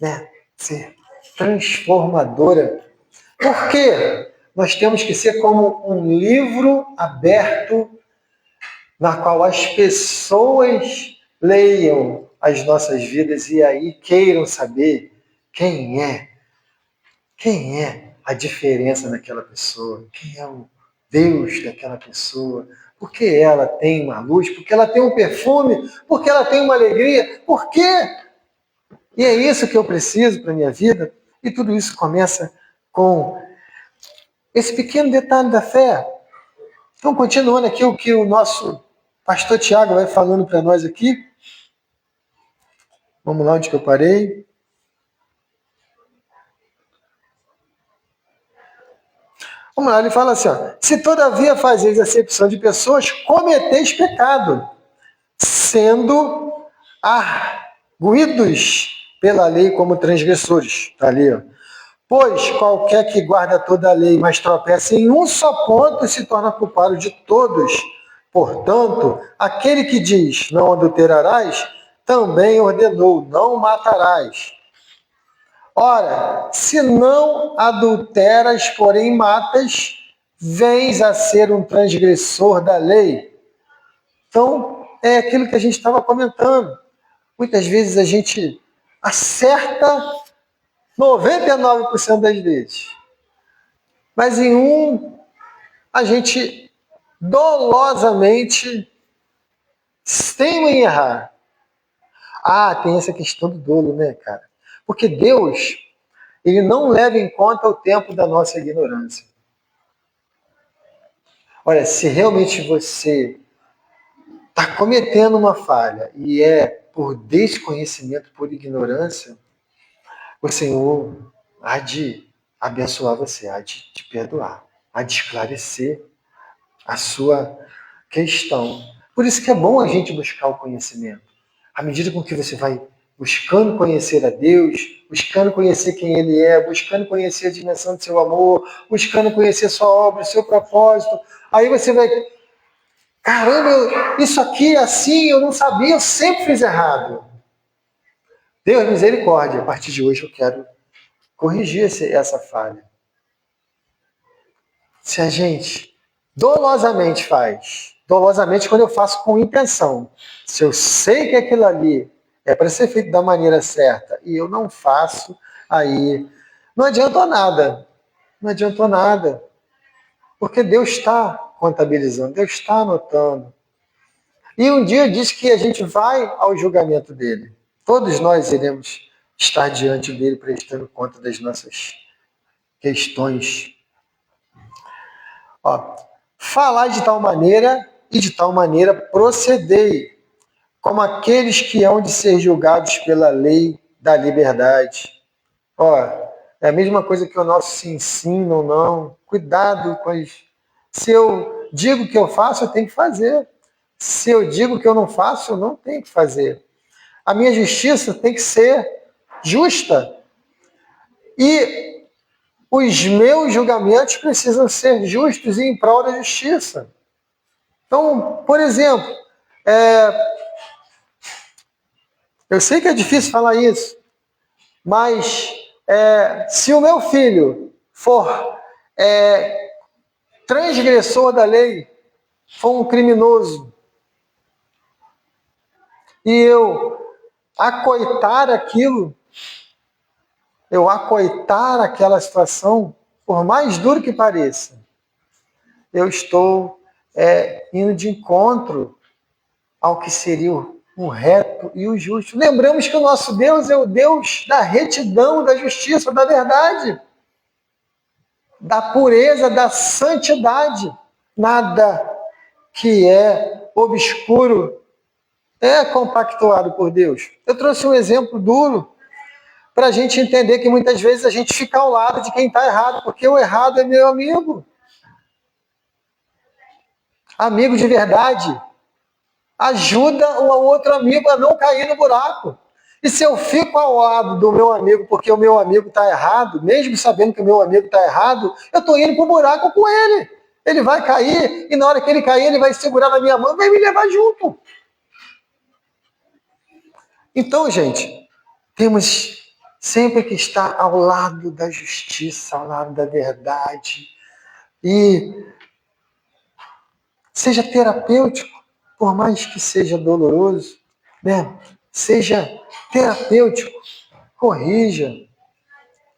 né, ser transformadora. Por quê? Nós temos que ser como um livro aberto na qual as pessoas leiam as nossas vidas e aí queiram saber quem é a diferença daquela pessoa, quem é o Deus daquela pessoa, porque ela tem uma luz, porque ela tem um perfume, porque ela tem uma alegria, por quê? E é isso que eu preciso para a minha vida, e tudo isso começa com esse pequeno detalhe da fé. Então, continuando aqui o que o nosso pastor Tiago vai falando para nós aqui. Vamos lá onde que eu parei. Vamos lá, ele fala assim, ó, se todavia fazeis acepção de pessoas, cometeis pecado, sendo arguidos pela lei como transgressores. Está ali, ó. Pois qualquer que guarda toda a lei, mas tropeça em um só ponto, se torna culpado de todos. Portanto, aquele que diz, não adulterarás, também ordenou, não matarás. Ora, se não adulteras, porém matas, vens a ser um transgressor da lei. Então, é aquilo que a gente estava comentando. Muitas vezes a gente acerta 99% das vezes. Mas em um, a gente dolosamente teima em errar. Tem essa questão do dolo, né, cara? Porque Deus, ele não leva em conta o tempo da nossa ignorância. Olha, se realmente você está cometendo uma falha e é por desconhecimento, por ignorância, o Senhor há de abençoar você, há de te perdoar, há de esclarecer a sua questão. Por isso que é bom a gente buscar o conhecimento. À medida com que você vai buscando conhecer a Deus, buscando conhecer quem Ele é, buscando conhecer a dimensão do seu amor, buscando conhecer a sua obra, o seu propósito, aí você vai... Caramba, isso aqui é assim, eu não sabia, eu sempre fiz errado. Deus, misericórdia, a partir de hoje eu quero corrigir essa falha. Se a gente dolosamente faz, dolosamente quando eu faço com intenção, se eu sei que aquilo ali é para ser feito da maneira certa e eu não faço, aí não adiantou nada. Não adiantou nada. Porque Deus está contabilizando, Deus está anotando. E um dia diz que a gente vai ao julgamento dele. Todos nós iremos estar diante dele prestando conta das nossas questões. Falar de tal maneira e de tal maneira procedei, como aqueles que hão de ser julgados pela lei da liberdade. É a mesma coisa que o nosso se ensina ou não. Cuidado com isso. Se eu digo que eu faço, eu tenho que fazer. Se eu digo que eu não faço, eu não tenho que fazer. A minha justiça tem que ser justa. E os meus julgamentos precisam ser justos e em prol da justiça. Então, por exemplo, eu sei que é difícil falar isso, mas se o meu filho for transgressor da lei, for um criminoso, e eu acoitar aquilo, eu acoitar aquela situação, por mais duro que pareça, eu estou indo de encontro ao que seria o reto e o justo. Lembramos que o nosso Deus é o Deus da retidão, da justiça, da verdade, da pureza, da santidade. Nada que é obscuro é compactuado por Deus. Eu trouxe um exemplo duro para a gente entender que muitas vezes a gente fica ao lado de quem está errado, porque o errado é meu amigo. Amigo de verdade. Ajuda o outro amigo a não cair no buraco. E se eu fico ao lado do meu amigo porque o meu amigo está errado, mesmo sabendo que o meu amigo está errado, eu estou indo para o buraco com ele. Ele vai cair e na hora que ele cair, ele vai segurar na minha mão e vai me levar junto. Então, gente, temos sempre que estar ao lado da justiça, ao lado da verdade. E seja terapêutico, por mais que seja doloroso, né? Seja terapêutico, corrija,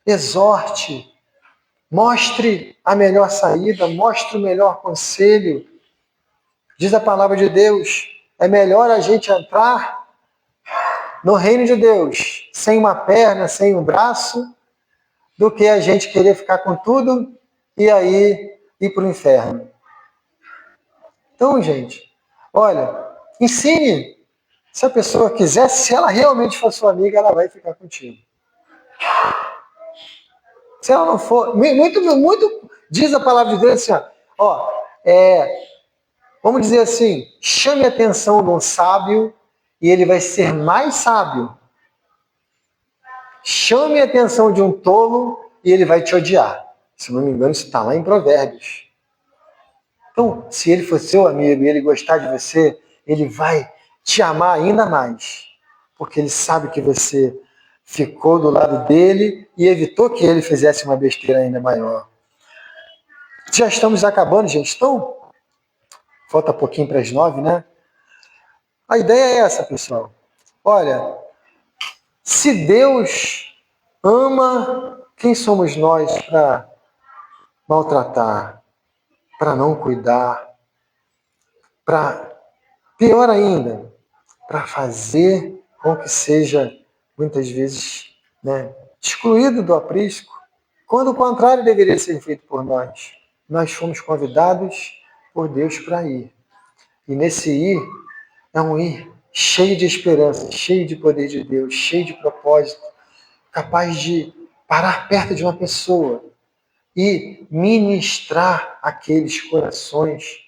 exorte, mostre a melhor saída, mostre o melhor conselho. Diz a palavra de Deus, é melhor a gente entrar no reino de Deus sem uma perna, sem um braço, do que a gente querer ficar com tudo e aí ir para o inferno. Então, gente, olha, ensine. Se a pessoa quiser, se ela realmente for sua amiga, ela vai ficar contigo. Se ela não for, muito diz a palavra de Deus assim, ó, vamos dizer assim, chame a atenção de um sábio e ele vai ser mais sábio. Chame a atenção de um tolo e ele vai te odiar. Se não me engano, isso está lá em Provérbios. Então, se ele for seu amigo e ele gostar de você, ele vai te amar ainda mais. Porque ele sabe que você ficou do lado dele e evitou que ele fizesse uma besteira ainda maior. Já estamos acabando, gente. Então, falta pouquinho para as 9, né? A ideia é essa, pessoal. Olha, se Deus ama, quem somos nós para maltratar, para não cuidar, para, pior ainda, para fazer com que seja, muitas vezes, né, excluído do aprisco, quando o contrário deveria ser feito por nós. Nós fomos convidados por Deus para ir. E nesse ir, é um ir cheio de esperança, cheio de poder de Deus, cheio de propósito, capaz de parar perto de uma pessoa e ministrar aqueles corações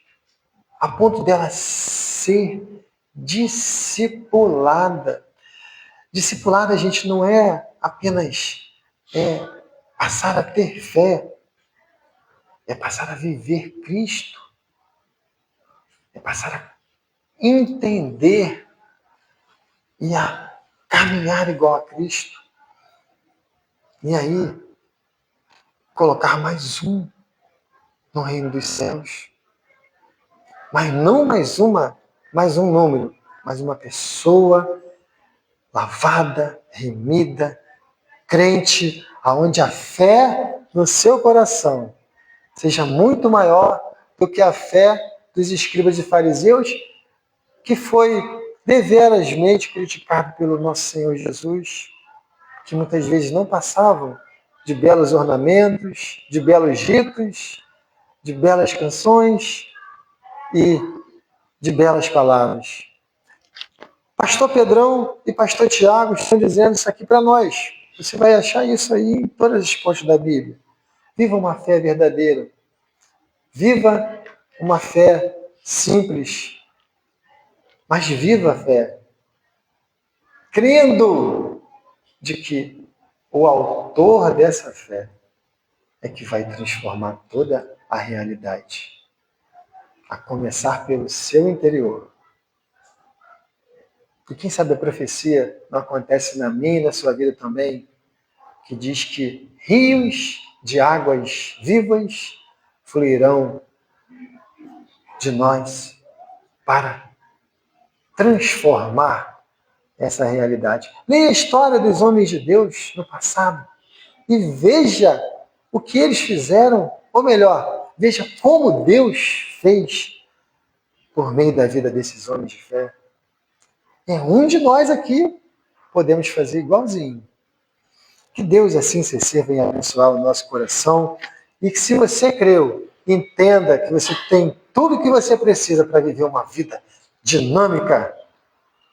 a ponto dela ser discipulada. Discipulada, gente, não é apenas passar a ter fé, é passar a viver Cristo, é passar a entender e a caminhar igual a Cristo. E aí, colocar mais um no reino dos céus. Mas não mais um número, mas uma pessoa lavada, remida, crente, aonde a fé no seu coração seja muito maior do que a fé dos escribas e fariseus, que foi deverasmente criticado pelo nosso Senhor Jesus, que muitas vezes não passavam de belos ornamentos, de belos ritos, de belas canções e de belas palavras. Pastor Pedrão e Pastor Tiago estão dizendo isso aqui para nós. Você vai achar isso aí em todas as pontos da Bíblia. Viva uma fé verdadeira. Viva uma fé simples. Mas viva a fé. Crendo de que o autor dessa fé é que vai transformar toda a realidade. A começar pelo seu interior. E quem sabe a profecia não acontece na minha e na sua vida também, que diz que rios de águas vivas fluirão de nós para transformar essa realidade. Leia a história dos homens de Deus no passado e veja o que eles fizeram, ou melhor, veja como Deus fez por meio da vida desses homens de fé. Um de nós aqui podemos fazer igualzinho. Que Deus assim se venha abençoar o nosso coração e que, se você creu, entenda que você tem tudo o que você precisa para viver uma vida dinâmica,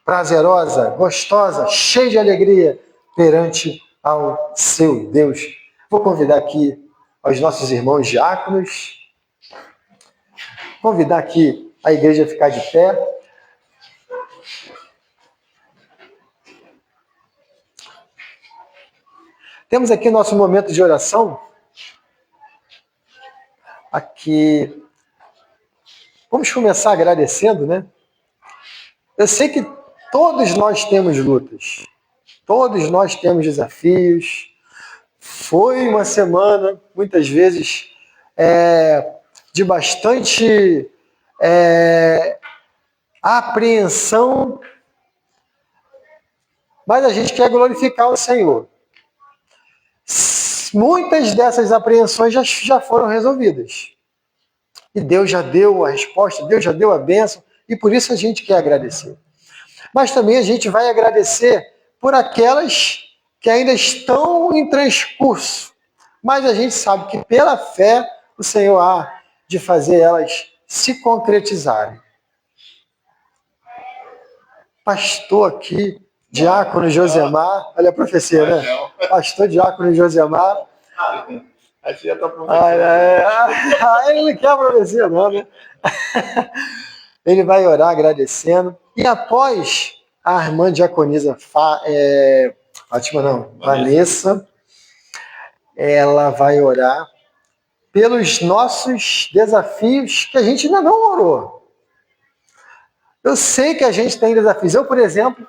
prazerosa, gostosa, cheia de alegria perante ao seu Deus. Vou convidar aqui os nossos irmãos diáconos, convidar aqui a igreja a ficar de pé. Temos aqui nosso momento de oração. Aqui. Vamos começar agradecendo, né? Eu sei que todos nós temos lutas. Todos nós temos desafios. Foi uma semana, muitas vezes, de bastante apreensão, mas a gente quer glorificar o Senhor. Muitas dessas apreensões já foram resolvidas. E Deus já deu a resposta, Deus já deu a bênção, e por isso a gente quer agradecer. Mas também a gente vai agradecer por aquelas que ainda estão em transcurso. Mas a gente sabe que pela fé o Senhor há de fazer elas se concretizarem. Pastor aqui, diácono Josemar, olha a profecia, né? Pastor diácono Josemar. Aqui é tua profecia. Ele não quer a profecia, não, né? Ele vai orar agradecendo. E após a irmã diaconisa Vanessa, ela vai orar pelos nossos desafios que a gente ainda não orou. Eu sei que a gente tem desafios. Eu, por exemplo,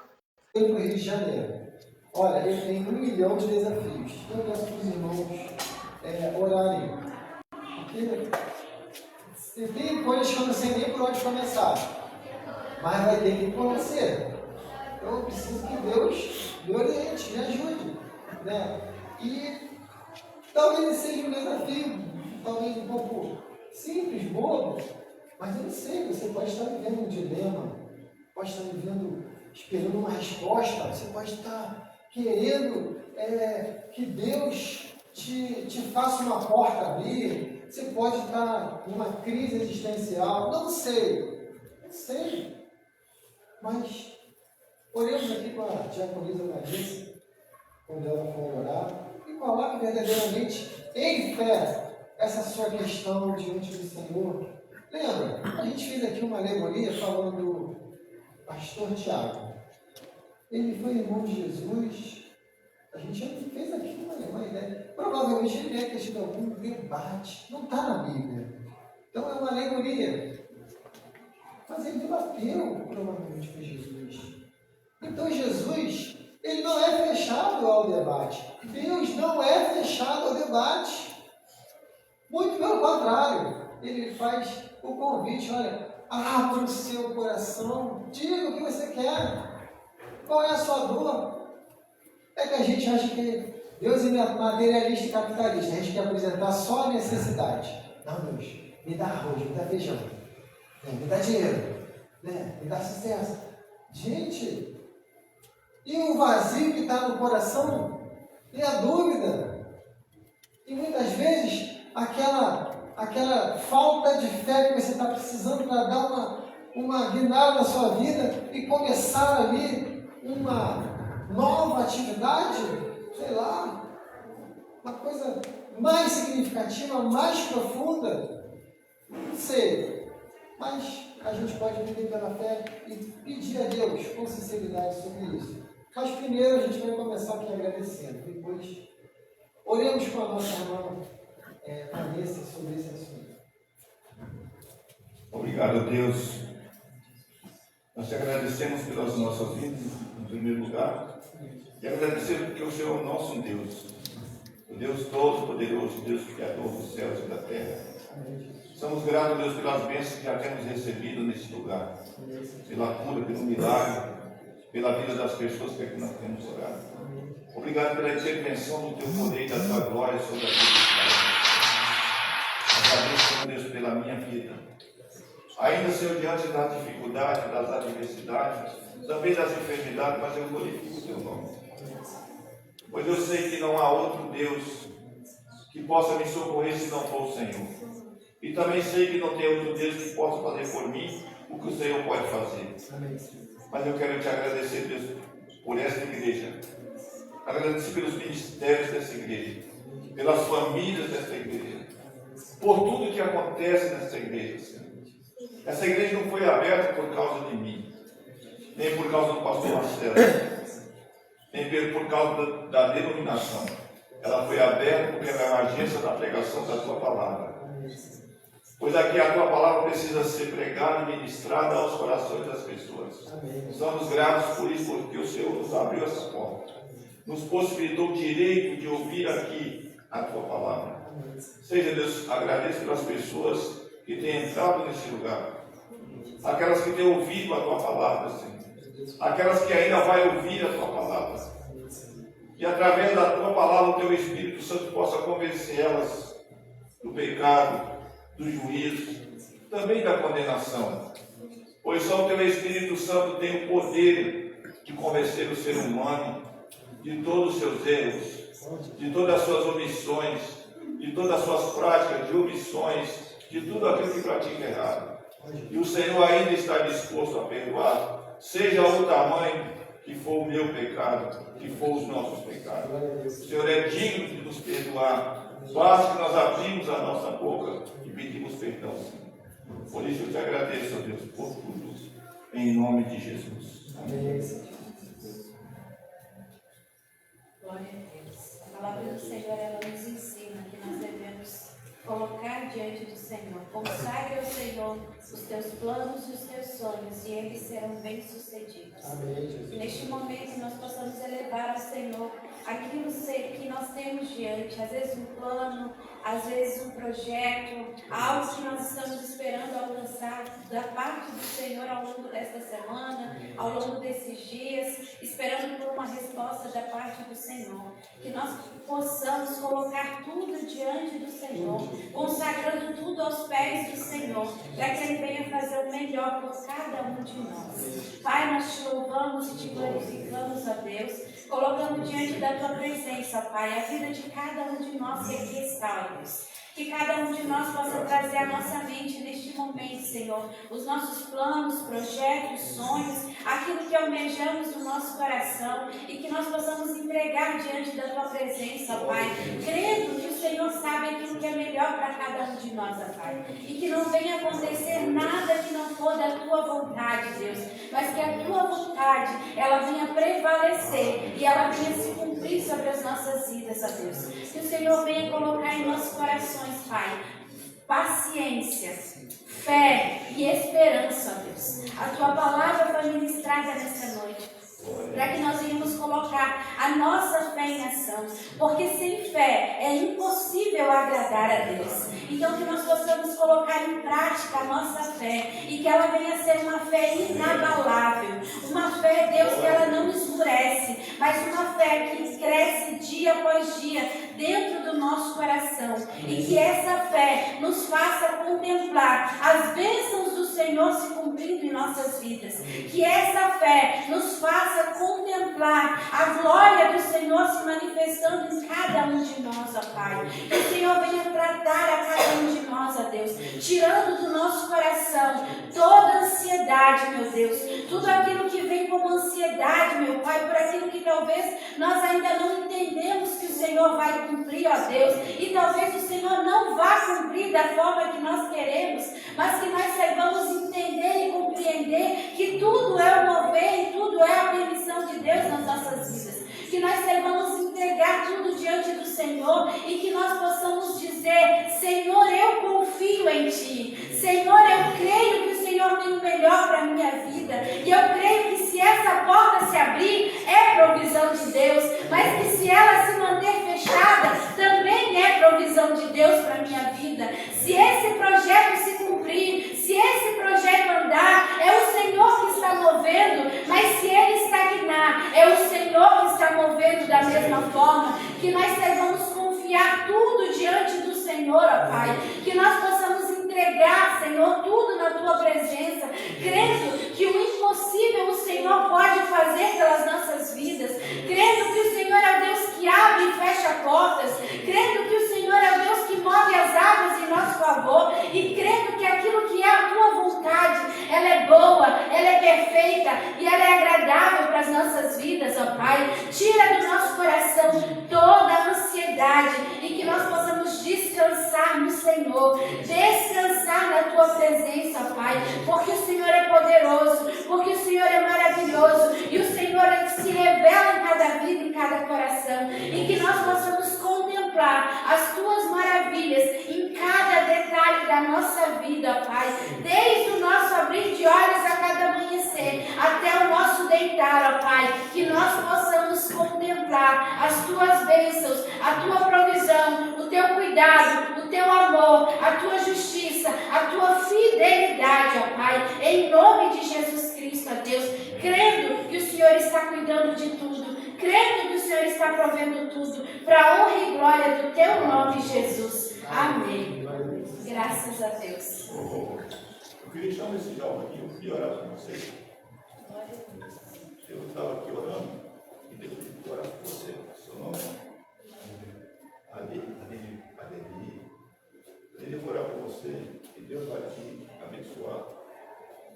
Eu no Rio de Janeiro. Olha, eu tenho 1 milhão de desafios. Eu peço para os irmãos orarem. Porque tem coisas que eu não sei nem por onde começar. Mas vai ter que ir por você. Eu preciso que Deus me oriente, me ajude. Né? E talvez seja um desafio, talvez um pouco simples, bobo, mas eu não sei, você pode estar vivendo um dilema, pode estar esperando uma resposta, você pode estar querendo que Deus te faça uma porta abrir, você pode estar numa crise existencial, não sei, mas oremos aqui com a diaconisa Vanessa, quando ela for orar, e coloque verdadeiramente em fé essa sua questão diante do Senhor. Lembra, a gente fez aqui uma alegoria falando do pastor Tiago. Ele foi irmão de Jesus. A gente já fez aqui uma ideia. Provavelmente ele deve ter tido algum debate. Não está na Bíblia. Então é uma alegoria. Mas ele debateu provavelmente com Jesus. Então Jesus, ele não é fechado ao debate. Deus não é fechado ao debate. Muito pelo contrário. Ele faz o convite, olha, abra o seu coração, diga o que você quer. Qual é a sua dor? É que a gente acha que Deus é materialista e capitalista. A gente quer apresentar só a necessidade. Não, Deus, me dá arroz, me dá feijão, me dá dinheiro, me dá sucesso. Gente, e o vazio que está no coração? E a dúvida? E muitas vezes, aquela falta de fé que você está precisando para dar uma guinada na sua vida e começar ali uma nova atividade, sei lá, uma coisa mais significativa, mais profunda, não sei, mas a gente pode viver pela fé e pedir a Deus com sinceridade sobre isso. Mas primeiro a gente vai começar aqui agradecendo, depois oremos com a nossa irmã Vanessa sobre esse assunto. Obrigado, Deus. Nós te agradecemos pelas nossas vidas, em primeiro lugar, e agradecemos porque o Senhor é o nosso Deus, o Deus Todo-Poderoso, Deus Criador dos céus e da terra. Somos gratos, Deus, pelas bênçãos que já temos recebido neste lugar, pela cura, pelo milagre, pela vida das pessoas que aqui nós temos orado. Obrigado pela intervenção do teu poder e da tua glória sobre a vida. Agradeço, Deus, pela minha vida. Ainda, Senhor, diante das dificuldades, das adversidades, também das enfermidades, mas eu glorifico o teu nome. Pois eu sei que não há outro Deus que possa me socorrer se não for o Senhor. E também sei que não tem outro Deus que possa fazer por mim o que o Senhor pode fazer. Mas eu quero te agradecer, Deus, por esta igreja. Agradecer pelos ministérios dessa igreja, pelas famílias dessa igreja, por tudo que acontece nessa igreja, Senhor. Essa igreja não foi aberta por causa de mim, nem por causa do pastor Marcelo, nem por causa da denominação. Ela foi aberta porque ela é a agência da pregação da tua palavra. Pois aqui a tua palavra precisa ser pregada e ministrada aos corações das pessoas. Estamos gratos por isso, porque o Senhor nos abriu essa porta. Nos possibilitou o direito de ouvir aqui a tua palavra. Seja, Deus, agradeço pelas pessoas que têm entrado nesse lugar. Aquelas que têm ouvido a tua palavra, Senhor. Aquelas que ainda vão ouvir a tua palavra. E através da tua palavra, o teu Espírito Santo possa convencer elas do pecado, do juízo, também da condenação. Pois só o teu Espírito Santo tem o poder de convencer o ser humano de todos os seus erros, de todas as suas omissões, de todas as suas práticas de omissões, de tudo aquilo que pratica errado. E o Senhor ainda está disposto a perdoar, seja o tamanho que for o meu pecado, que for os nossos pecados. O Senhor é digno de nos perdoar. Basta que nós abrimos a nossa boca e pedimos perdão, Senhor. Por isso eu te agradeço, Deus, por tudo, em nome de Jesus. Amém. Glória a Deus. A palavra do Senhor, ela nos ensina que nós devemos colocar diante do Senhor. Consagre ao Senhor os teus planos e os teus sonhos, e eles serão bem-sucedidos. Amém. Que neste momento nós possamos elevar ao Senhor aquilo que nós temos diante, às vezes um plano, às vezes um projeto, algo que nós estamos esperando alcançar da parte do Senhor ao longo desta semana, ao longo desses dias, esperando por uma resposta da parte do Senhor. Que nós possamos colocar tudo diante do Senhor, consagrando tudo aos pés do Senhor, para que Ele venha fazer o melhor por cada um de nós. Pai, nós te louvamos e te glorificamos, ó Deus, colocando diante da tua presença, Pai, a vida de cada um de nós que aqui está, ó Deus. Que cada um de nós possa trazer à nossa mente neste momento, Senhor, os nossos planos, projetos, sonhos, aquilo que almejamos no nosso coração, e que nós possamos entregar diante da tua presença, Pai, crendo que o Senhor sabe aquilo que é melhor para cada um de nós, ó Pai, e que não venha acontecer nada que não for da tua vontade, Deus, mas que a tua vontade, ela venha prevalecer e ela venha se cumprir sobre as nossas vidas, ó Deus. Que o Senhor venha colocar em nossos corações, Pai, paciência, fé e esperança, ó Deus. A tua palavra foi ministrada nessa noite, para que nós venhamos colocar a nossa fé em ação, porque sem fé é impossível agradar a Deus. Então que nós possamos colocar em prática a nossa fé, e que ela venha a ser uma fé inabalável, uma fé, Deus, que ela não esmurece, mas uma fé que cresce dia após dia dentro do nosso coração, e que essa fé nos faça contemplar as bênçãos do Senhor se cumprindo em nossas vidas, que essa fé nos faça contemplar a glória do Senhor se manifestando em cada um de nós, ó Pai. Que o Senhor venha tratar a cada um de nós, ó Deus, tirando do nosso coração toda ansiedade, meu Deus, tudo aquilo que vem como ansiedade, meu Pai, por aquilo que talvez nós ainda não entendemos que o Senhor vai cumprir, ó Deus, e talvez o Senhor não vá cumprir da forma que nós queremos, mas que nós saibamos entender e compreender que tudo é o mover e tudo é a permissão de Deus nas nossas vidas. Que nós saibamos entregar tudo diante do Senhor, e que nós possamos dizer: Senhor, eu confio em Ti. Senhor, eu creio que o Senhor tem o melhor para a minha vida. E eu creio que se essa porta se abrir, é provisão de Deus. Mas que se ela se manter fechada, também é provisão de Deus para a minha vida. Se esse projeto se cumprir, se esse projeto andar, é o Senhor que está movendo. Mas se ele estagnar, é o Senhor que está movendo da mesma forma. Que nós saibamos confiar tudo diante do Senhor, ó Pai. Que nós possamos entregar, Senhor, tudo na Tua presença, crendo que o impossível o Senhor pode fazer pelas nossas vidas, crendo que o Senhor é o Deus que abre e fecha portas, crendo que o Senhor é o Deus que move as águas em nosso favor, e crendo que aquilo que é a Tua vontade, ela é boa, ela é perfeita e ela é agradável para as nossas vidas, ó Pai. Tira do nosso coração toda a ansiedade, e que nós possamos descansar no Senhor, descansar na Tua presença, Pai, porque o Senhor é poderoso, porque o Senhor é maravilhoso, e o Senhor se revela em cada vida, em cada coração, e que nós possamos cuidado, o teu amor, a tua justiça, a tua fidelidade, ó Pai, em nome de Jesus Cristo, ó Deus, crendo que o Senhor está cuidando de tudo, crendo que o Senhor está provendo tudo, para a honra e glória do teu nome, Jesus. Amém. Graças a Deus. Eu queria chamar esse jovem aqui, eu queria orar com você. Eu estava aqui orando e Deus me pediu orar com você. Seu nome é Adeli. Ele vai orar por você e Deus vai te abençoar.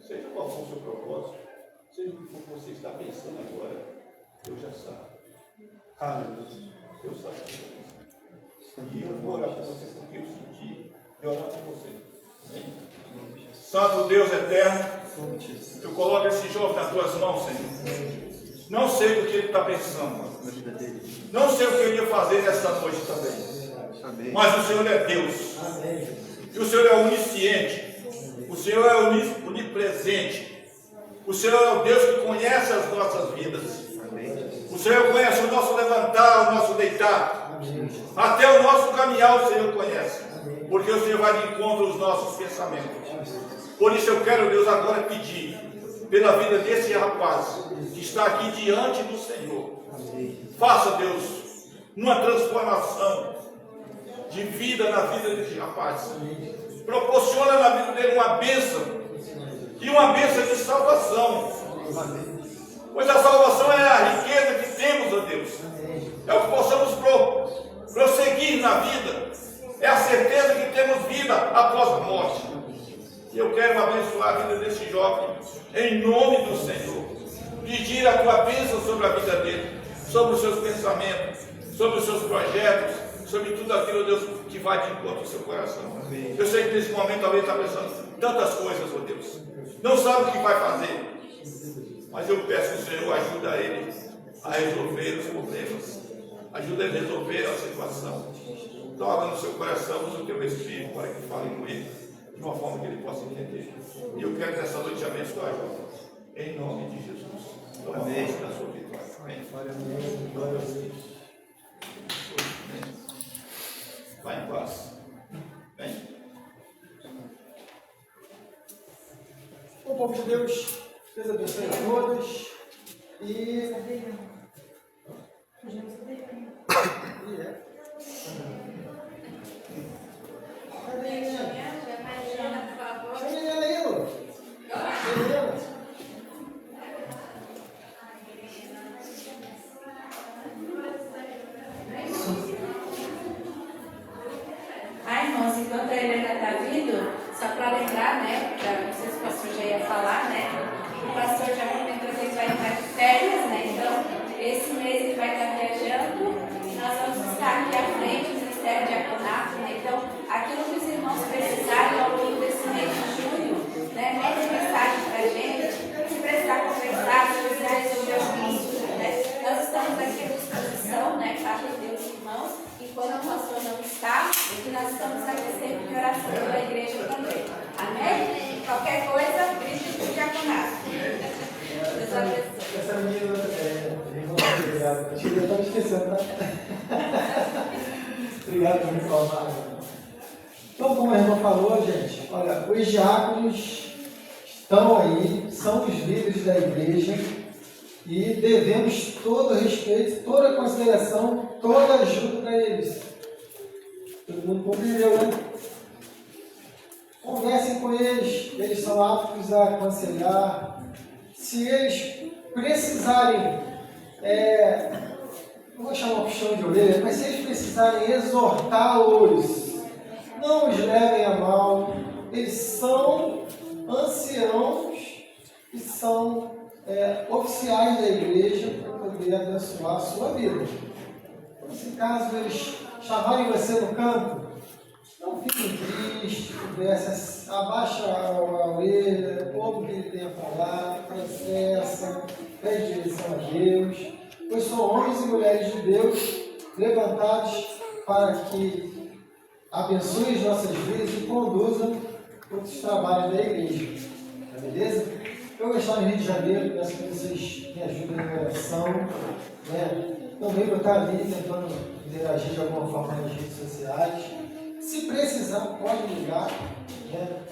Seja qual for o seu propósito, seja o que for que você está pensando agora, Deus já sabe. Aleluia. Deus sabe que e eu vou orar por você porque eu senti de orar por você. Amém? Santo Deus eterno, eu coloco esse jovem nas tuas mãos, Senhor. Não sei o que ele está pensando. Não sei o que ele ia fazer nessa noite também. Mas o Senhor é Deus. E o Senhor é onisciente. O Senhor é onipresente. O Senhor é o Deus que conhece as nossas vidas. O Senhor conhece o nosso levantar, o nosso deitar. Até o nosso caminhar o Senhor conhece. Porque o Senhor vai de encontro aos nossos pensamentos. Por isso eu quero, Deus, agora pedir pela vida desse rapaz que está aqui diante do Senhor. Faça, Deus, uma transformação de vida na vida desse rapaz. Proporciona na vida dele uma bênção e uma bênção de salvação. Pois a salvação é a riqueza que temos, ó Deus. É o que possamos prosseguir na vida. É a certeza que temos vida após a morte. E eu quero abençoar a vida desse jovem, em nome do Senhor. Pedir a tua bênção sobre a vida dele, sobre os seus pensamentos, sobre os seus projetos, sobre tudo aquilo, Deus, que vai de encontro ao seu coração. Eu sei que nesse momento talvez está pensando tantas coisas, ó Deus. Não sabe o que vai fazer. Mas eu peço que o Senhor ajude ele a resolver os problemas. Ajuda ele a resolver a situação. Toca no seu coração, no teu espírito, para que fale com ele de uma forma que ele possa entender. E eu quero nessa noite abençoar, em nome de Jesus. Toma posse da sua vitória. Amém. Glória a Deus. Vai em paz. Vem. O povo de Deus, Deus abençoe a todos. E cadê a menina? Chama a menina aí, Lu. Menina. Ai, irmãos, enquanto a Helena está vindo, só para lembrar, né? Não sei se o pastor já ia falar, né? O pastor já comentou que ele vai estar de férias, né? Então, esse mês ele vai estar viajando e nós vamos estar aqui à frente, o Ministério de Diaconato, né? Então, aquilo que os irmãos precisarem ao longo desse mês de junho, né? Mande mensagem para a gente, se precisar conversar, se precisar resolver algum assunto, né? Nós estamos aqui à disposição, né? Para atender os irmãos, enquanto o pastor não está, e nós estamos aqui sempre de oração pela igreja também. Amém? Qualquer coisa, grite do diaconato. Deus abençoe. Essa menina obrigado. Acho que eu estava esquecendo, tá? Obrigado por me informar. Então, como a irmã falou, gente, olha, os diáconos estão aí, são os líderes da igreja e devemos todo respeito, toda consideração, toda ajuda para eles. Todo mundo compreendeu, né? Conversem com eles, eles são aptos a aconselhar. Se eles precisarem, não vou chamar puxão de orelha, mas se eles precisarem exortá-los, não os levem a mal. Eles são anciãos e são oficiais da igreja para poder abençoar a sua vida. Então, se caso eles chamarem você no canto, não fiquem tristes, conversa, abaixa a orelha, ouve o que ele tem a falar, processa, pede direção a Deus, pois são homens e mulheres de Deus levantados para que abençoem as nossas vidas e conduzam os trabalhos da igreja. Tá beleza? Eu vou estar no Rio de Janeiro, peço que vocês me ajudem na oração. Né? Também vou estar ali tentando interagir de alguma forma nas redes sociais. Se precisar, pode ligar, né?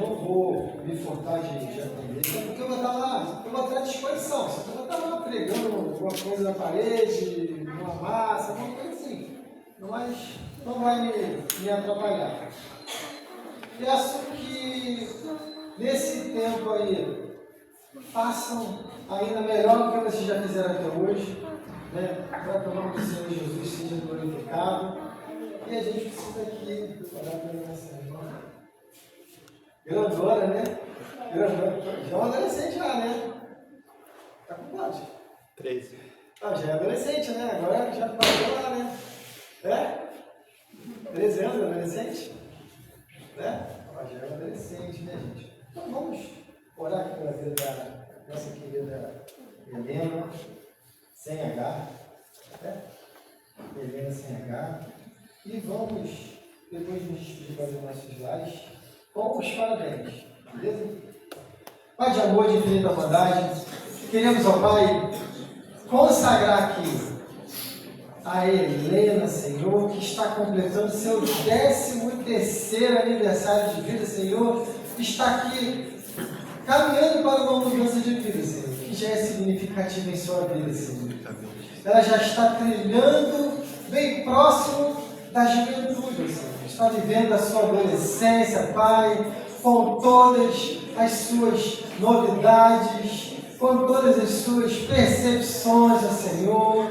Não vou me furtar de atender, porque eu vou estar lá, eu vou estar à disposição. Se eu vou estar lá pregando alguma coisa na parede, uma massa, alguma coisa assim. Mas não vai me atrapalhar. Peço que nesse tempo aí façam ainda melhor do que vocês já fizeram até hoje, né? Para que o nome do Senhor Jesus seja glorificado. E a gente precisa aqui orar pela nossa irmã. Grandona, né? Grandona. Já é uma adolescente já, né? Tá com quantos? 13. Ah, já é adolescente, né? Agora já passou lá, né? 13 anos, adolescente? Já é adolescente, né, gente? Então vamos orar aqui pela vida da nossa querida Helena, sem H, né? Helena sem H. E vamos, depois de nos despedir para os nossos lares, com os parabéns, beleza? Pai de amor, de infinita bondade, queremos, ó Pai, consagrar aqui a Helena, Senhor, que está completando seu 13º aniversário de vida, Senhor, está aqui caminhando para uma mudança de vida, Senhor, que já é significativa em sua vida, Senhor. Ela já está trilhando bem próximo da juventude, Senhor. Está vivendo a sua adolescência, Pai, com todas as suas novidades, com todas as suas percepções, ó Senhor.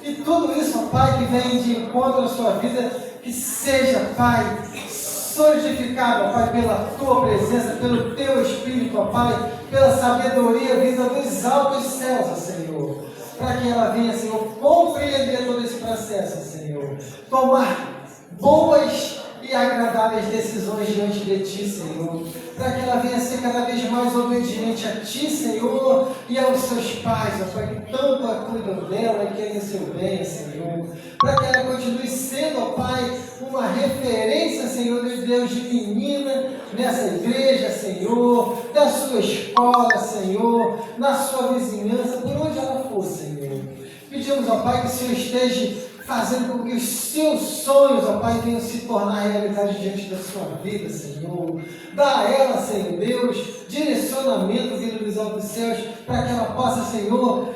E tudo isso, ó Pai, que vem de encontro à sua vida, que seja, Pai, solidificado, ó Pai, pela Tua presença, pelo Teu Espírito, ó Pai, pela sabedoria vinda dos altos céus, ó Senhor. Para que ela venha, Senhor, compreender todo esse processo, Senhor. Tomar boas e agradáveis decisões diante de Ti, Senhor. Para que ela venha ser cada vez mais obediente a Ti, Senhor, e aos seus pais, ó Pai, que tanto a cuidam dela e querem o seu bem, Senhor. Para que ela continue sendo, ó Pai, uma referência, Senhor, de Deus, de menina nessa igreja, Senhor, da sua escola, Senhor, na sua vizinhança, por onde ela for, Senhor. Pedimos, ó Pai, que o Senhor esteja fazendo com que os seus sonhos, ó Pai, venham se tornar realidade diante da sua vida, Senhor. Dá a ela, Senhor Deus, direcionamento vindo dos altos céus, para que ela possa, Senhor,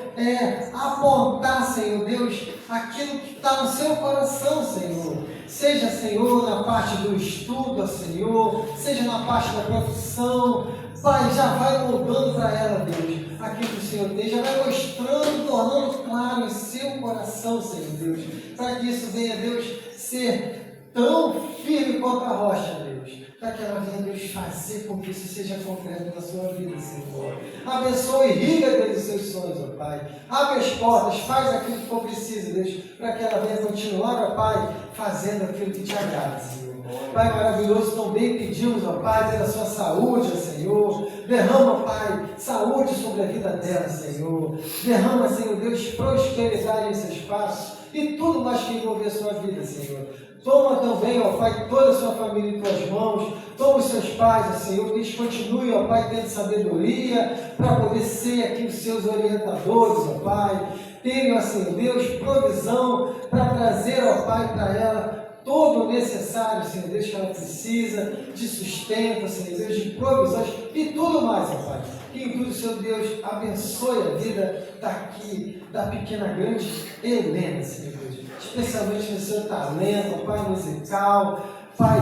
apontar, Senhor Deus, aquilo que está no seu coração, Senhor. Seja, Senhor, na parte do estudo, Senhor, seja na parte da profissão. Pai, já vai moldando para ela, Deus, aquilo que o Senhor tem, já vai mostrando, tornando claro em seu coração, Senhor Deus, para que isso venha, Deus, ser tão firme quanto a rocha, Deus, para que ela venha, Deus, fazer com que isso seja concreto na sua vida, Senhor. Abençoe e irriga, Deus, os seus sonhos, ó Pai. Abre as portas, faz aquilo que for preciso, Deus, para que ela venha continuar, ó Pai, fazendo aquilo que te agrada, Senhor. Pai maravilhoso, também pedimos, ó Pai, pela sua saúde, ó Senhor. Derrama, Pai, saúde sobre a vida dela, Senhor. Derrama, Senhor Deus, prosperidade em seus passos e tudo mais que envolver a sua vida, Senhor. Toma também, ó Pai, toda a sua família em tuas mãos. Toma os seus pais, ó Senhor, que eles continuem, ó Pai, tendo sabedoria para poder ser aqui os seus orientadores, ó Pai. Tenham, ó Senhor Deus, provisão para trazer, ó Pai, para ela todo o necessário, Senhor Deus, que ela precisa, de sustento, Senhor Deus, de provisões e tudo mais, ó Pai. Que em tudo, Senhor Deus, abençoe a vida daqui, da pequena grande Helena, Senhor Deus. Especialmente no seu talento, ó Pai, musical. Pai,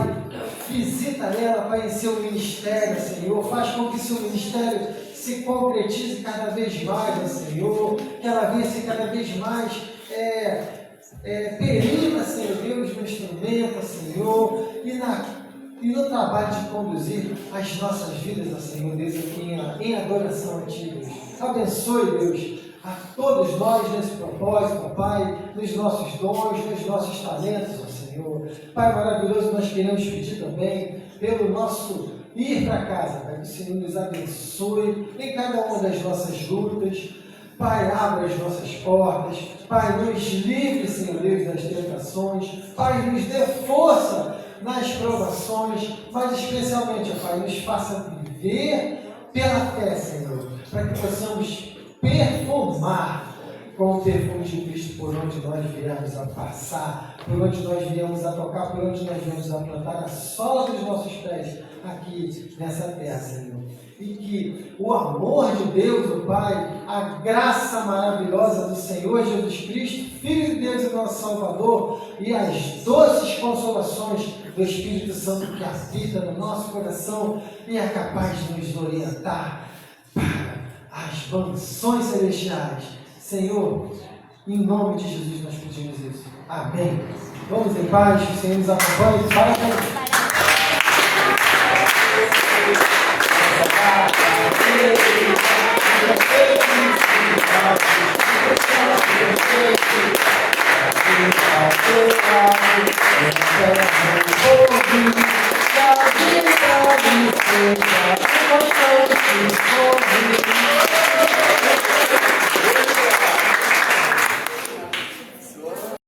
visita ela, Pai, em seu ministério, Senhor. Faz com que seu ministério se concretize cada vez mais, ó Senhor. Que ela venha ser cada vez mais perita, Senhor Deus, no instrumento, Senhor, e no trabalho de conduzir as nossas vidas, Senhor Deus, aqui em adoração a Ti, Deus. Abençoe, Deus, a todos nós nesse propósito, Pai, nos nossos dons, nos nossos talentos, Senhor. Pai maravilhoso, nós queremos pedir também pelo nosso ir para casa, Pai, que o Senhor nos abençoe em cada uma das nossas lutas. Pai, abra as nossas portas. Pai, nos livre, Senhor Deus, das tentações. Pai, nos dê força nas provações, mas especialmente, Pai, nos faça viver pela fé, Senhor, para que possamos perfumar com o perfume de Cristo por onde nós viemos a passar, por onde nós viemos a tocar, por onde nós viemos a plantar a sola dos nossos pés aqui nessa terra, Senhor. E que o amor de Deus, o Pai, a graça maravilhosa do Senhor Jesus Cristo, Filho de Deus e nosso Salvador, e as doces consolações do Espírito Santo que habita no nosso coração e é capaz de nos orientar para as mansões celestiais. Senhor, em nome de Jesus nós pedimos isso. Amém. Vamos em paz, que o Senhor nos acompanhe. Para